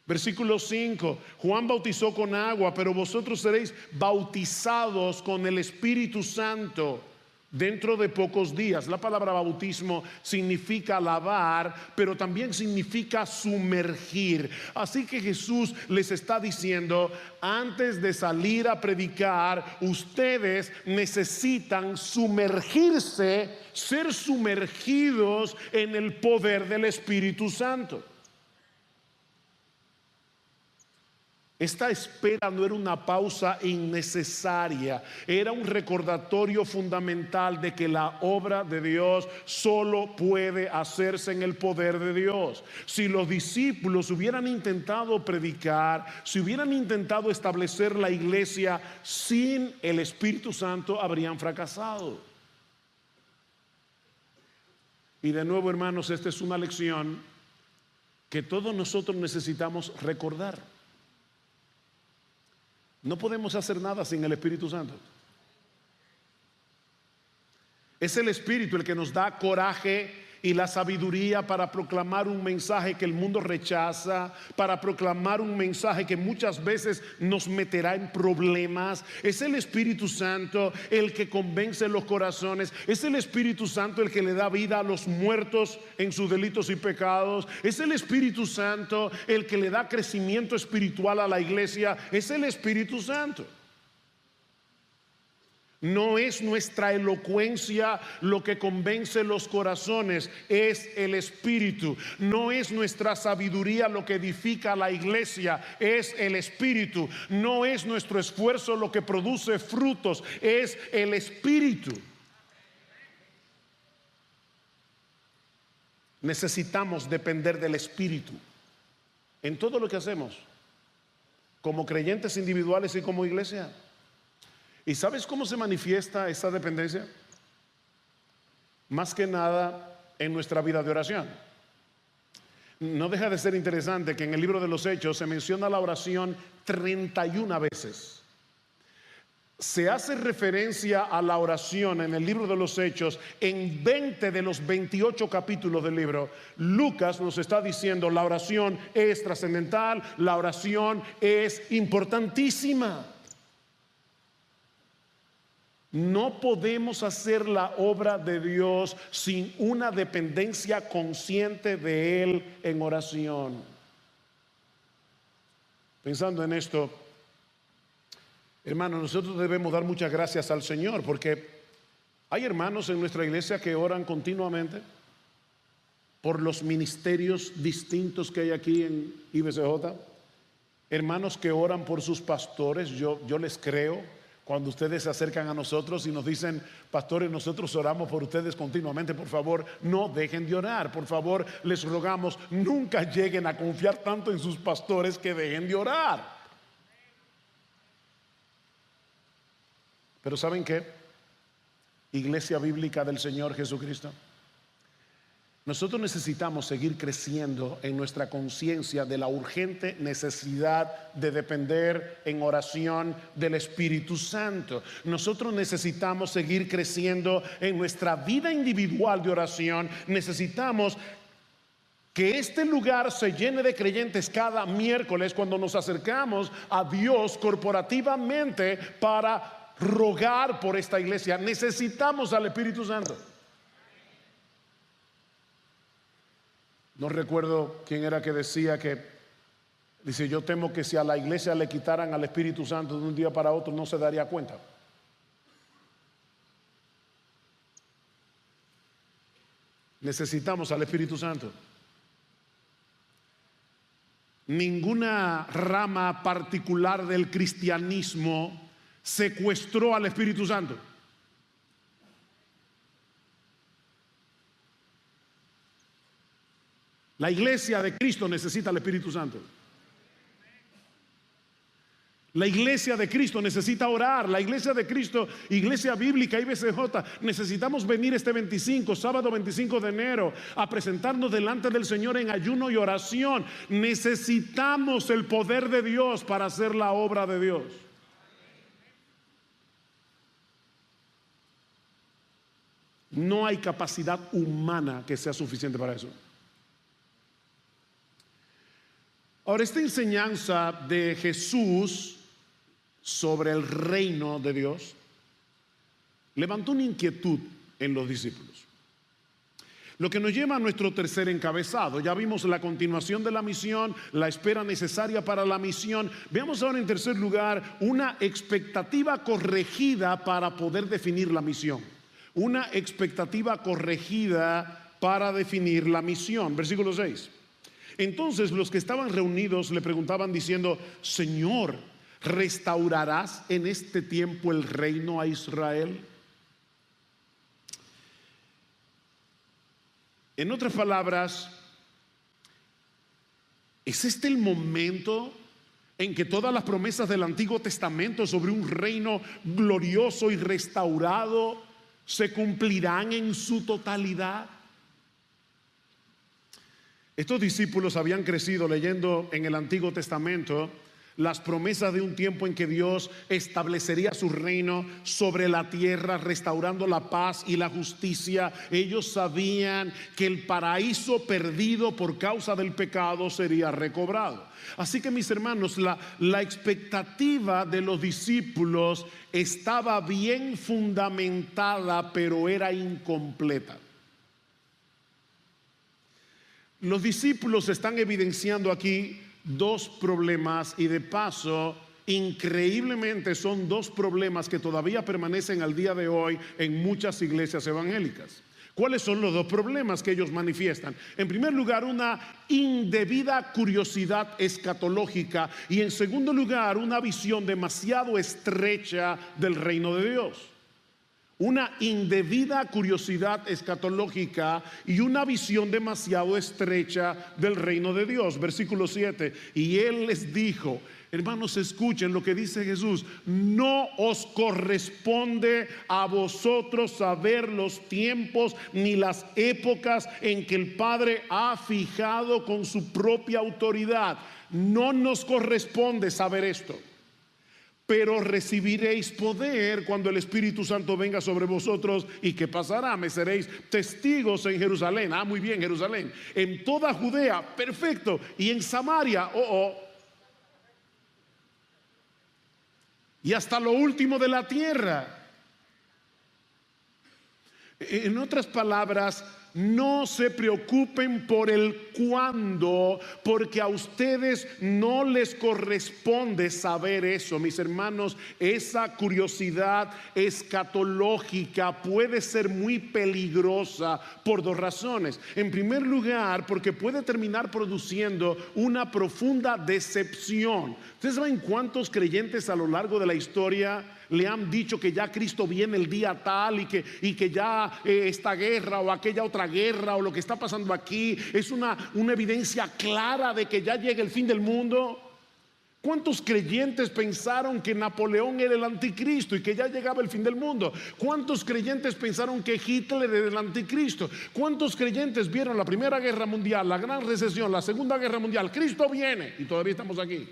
Versículo 5, Juan bautizó con agua, pero vosotros seréis bautizados con el Espíritu Santo dentro de pocos días. La palabra bautismo significa lavar, pero también significa sumergir. Así que Jesús les está diciendo, antes de salir a predicar, ustedes necesitan sumergirse, ser sumergidos en el poder del Espíritu Santo. Esta espera no era una pausa innecesaria, era un recordatorio fundamental de que la obra de Dios solo puede hacerse en el poder de Dios. Si los discípulos hubieran intentado predicar, si hubieran intentado establecer la iglesia sin el Espíritu Santo, habrían fracasado. Y de nuevo, hermanos, esta es una lección que todos nosotros necesitamos recordar. No podemos hacer nada sin el Espíritu Santo. Es el Espíritu el que nos da coraje y la sabiduría para proclamar un mensaje que el mundo rechaza, para proclamar un mensaje que muchas veces nos meterá en problemas. Es el Espíritu Santo el que convence los corazones. Es el Espíritu Santo el que le da vida a los muertos en sus delitos y pecados. Es el Espíritu Santo el que le da crecimiento espiritual a la iglesia. Es el Espíritu Santo. No es nuestra elocuencia lo que convence los corazones, es el Espíritu. No es nuestra sabiduría lo que edifica a la iglesia, es el Espíritu. No es nuestro esfuerzo lo que produce frutos, es el Espíritu. Necesitamos depender del Espíritu en todo lo que hacemos, como creyentes individuales y como iglesia. ¿Y sabes cómo se manifiesta esa dependencia? Más que nada en nuestra vida de oración. No deja de ser interesante que en el libro de los Hechos se menciona la oración 31 veces. Se hace referencia a la oración en el libro de los Hechos en 20 de los 28 capítulos del libro. Lucas nos está diciendo la oración es trascendental, la oración es importantísima. No podemos hacer la obra de Dios sin una dependencia consciente de Él en oración. Pensando en esto, hermanos, nosotros debemos dar muchas gracias al Señor, porque hay hermanos en nuestra iglesia que oran continuamente por los ministerios distintos que hay aquí en IBCJ. Hermanos que oran por sus pastores, yo les creo. Cuando ustedes se acercan a nosotros y nos dicen, pastores, nosotros oramos por ustedes continuamente, por favor, no dejen de orar. Por favor, les rogamos, nunca lleguen a confiar tanto en sus pastores que dejen de orar. Pero ¿saben qué? Iglesia Bíblica del Señor Jesucristo, nosotros necesitamos seguir creciendo en nuestra conciencia de la urgente necesidad de depender en oración del Espíritu Santo. Nosotros necesitamos seguir creciendo en nuestra vida individual de oración. Necesitamos que este lugar se llene de creyentes cada miércoles cuando nos acercamos a Dios corporativamente para rogar por esta iglesia. Necesitamos al Espíritu Santo. No recuerdo quién era que decía que, dice, yo temo que si a la iglesia le quitaran al Espíritu Santo de un día para otro no se daría cuenta. Necesitamos al Espíritu Santo. ninguna rama particular del cristianismo secuestró al Espíritu Santo. La iglesia de Cristo necesita al Espíritu Santo. La iglesia de Cristo necesita orar. La iglesia de Cristo, iglesia bíblica, IBCJ, necesitamos venir este 25, sábado 25 de enero, a presentarnos delante del Señor en ayuno y oración. Necesitamos el poder de Dios para hacer la obra de Dios. No hay capacidad humana que sea suficiente para eso. Ahora, esta enseñanza de Jesús sobre el reino de Dios levantó una inquietud en los discípulos. Lo que nos lleva a nuestro tercer encabezado. Ya vimos la continuación de la misión, la espera necesaria para la misión. Veamos ahora en tercer lugar una expectativa corregida para poder definir la misión. Una expectativa corregida para definir la misión. Versículo 6. Entonces los que estaban reunidos le preguntaban diciendo: Señor, ¿restaurarás en este tiempo el reino a Israel? En otras palabras, ¿es este el momento en que todas las promesas del Antiguo Testamento sobre un reino glorioso y restaurado se cumplirán en su totalidad? Estos discípulos habían crecido leyendo en el Antiguo Testamento las promesas de un tiempo en que Dios establecería su reino sobre la tierra, restaurando la paz y la justicia. Ellos sabían que el paraíso perdido por causa del pecado sería recobrado. Así que, mis hermanos, la expectativa de los discípulos estaba bien fundamentada, pero era incompleta. Los discípulos están evidenciando aquí dos problemas, y de paso, increíblemente son dos problemas que todavía permanecen al día de hoy en muchas iglesias evangélicas. ¿Cuáles son los dos problemas que ellos manifiestan? En primer lugar, una indebida curiosidad escatológica, y en segundo lugar, una visión demasiado estrecha del reino de Dios. Una indebida curiosidad escatológica y una visión demasiado estrecha del reino de Dios. Versículo 7. Y Él les dijo, hermanos, escuchen lo que dice Jesús: no os corresponde a vosotros saber los tiempos ni las épocas en que el Padre ha fijado con su propia autoridad. No nos corresponde saber esto. Pero recibiréis poder cuando el Espíritu Santo venga sobre vosotros. ¿Y qué pasará? Me seréis testigos en Jerusalén. Muy bien, Jerusalén. En toda Judea, perfecto. Y en Samaria, y hasta lo último de la tierra. En otras palabras, no se preocupen por el cuándo, porque a ustedes no les corresponde saber eso. Mis hermanos, esa curiosidad escatológica puede ser muy peligrosa por dos razones. En primer lugar, porque puede terminar produciendo una profunda decepción. ¿Ustedes saben cuántos creyentes a lo largo de la historia le han dicho que ya Cristo viene el día tal y que ya esta guerra o aquella otra guerra o lo que está pasando aquí es una evidencia clara de que ya llega el fin del mundo? ¿Cuántos creyentes pensaron que Napoleón era el anticristo y que ya llegaba el fin del mundo? ¿Cuántos creyentes pensaron que Hitler era el anticristo? ¿Cuántos creyentes vieron la Primera Guerra Mundial, la Gran Recesión, la Segunda Guerra Mundial? Cristo viene, y todavía estamos aquí.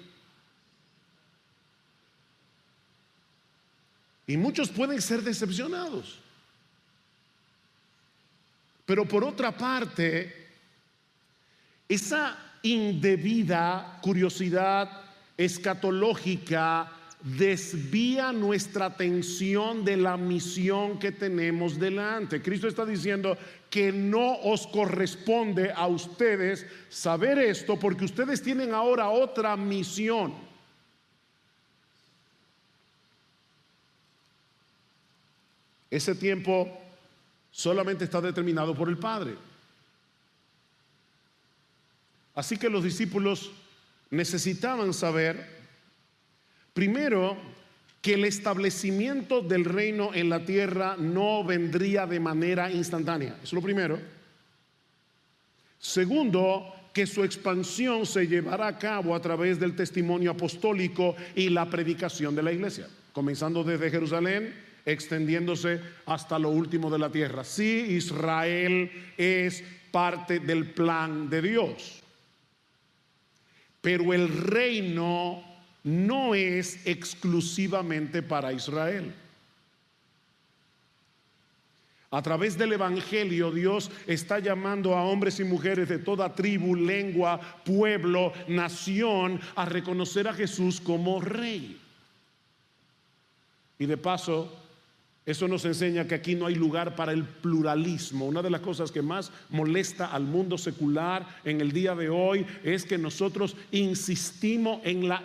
Y muchos pueden ser decepcionados. Pero por otra parte, esa indebida curiosidad escatológica desvía nuestra atención de la misión que tenemos delante. Cristo está diciendo que no os corresponde a ustedes saber esto, porque ustedes tienen ahora otra misión. Ese tiempo solamente está determinado por el Padre. Así que los discípulos necesitaban saber, primero, que el establecimiento del reino en la tierra no vendría de manera instantánea. Eso es lo primero. Segundo, que su expansión se llevará a cabo a través del testimonio apostólico y la predicación de la iglesia, comenzando desde Jerusalén, extendiéndose hasta lo último de la tierra. Sí, Israel es parte del plan de Dios, pero el reino no es exclusivamente para Israel. A través del evangelio, Dios está llamando a hombres y mujeres de toda tribu, lengua, pueblo, nación a reconocer a Jesús como Rey. Y de paso, eso nos enseña que aquí no hay lugar para el pluralismo. Una de las cosas que más molesta al mundo secular en el día de hoy es que nosotros insistimos en la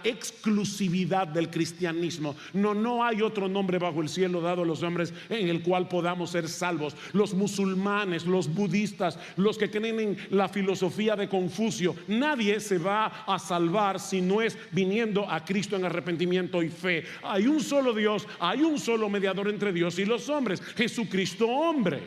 exclusividad del cristianismo. No hay otro nombre bajo el cielo dado a los hombres en el cual podamos ser salvos. Los musulmanes, los budistas, los que creen en la filosofía de Confucio, nadie se va a salvar si no es viniendo a Cristo en arrepentimiento y fe. Hay un solo Dios, hay un solo mediador entre Dios y los hombres, Jesucristo hombre.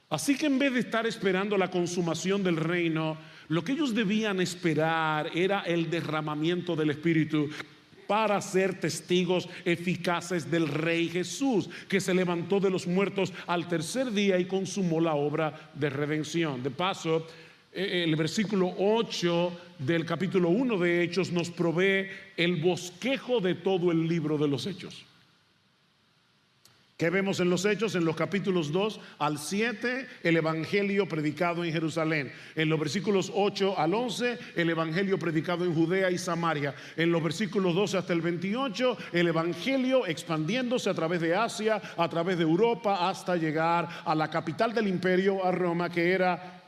Así que en vez de estar esperando la consumación del reino, lo que ellos debían esperar era el derramamiento del Espíritu para ser testigos eficaces del Rey Jesús, que se levantó de los muertos al tercer día y consumó la obra de redención. De paso, el versículo 8 del capítulo 1 de Hechos nos provee el bosquejo de todo el libro de los Hechos. ¿Qué vemos en los Hechos? En los capítulos 2 al 7, el evangelio predicado en Jerusalén. En los versículos 8 al 11, el evangelio predicado en Judea y Samaria. En los versículos 12 hasta el 28, el evangelio expandiéndose a través de Asia, a través de Europa, hasta llegar a la capital del imperio, a Roma, que era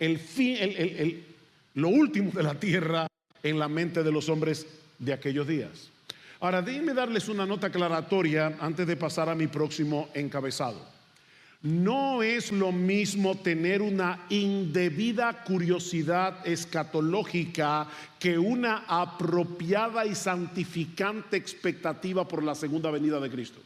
lo último de la tierra en la mente de los hombres de aquellos días. Ahora, déjenme darles una nota aclaratoria antes de pasar a mi próximo encabezado. No es lo mismo tener una indebida curiosidad escatológica que una apropiada y santificante expectativa por la segunda venida de Cristo.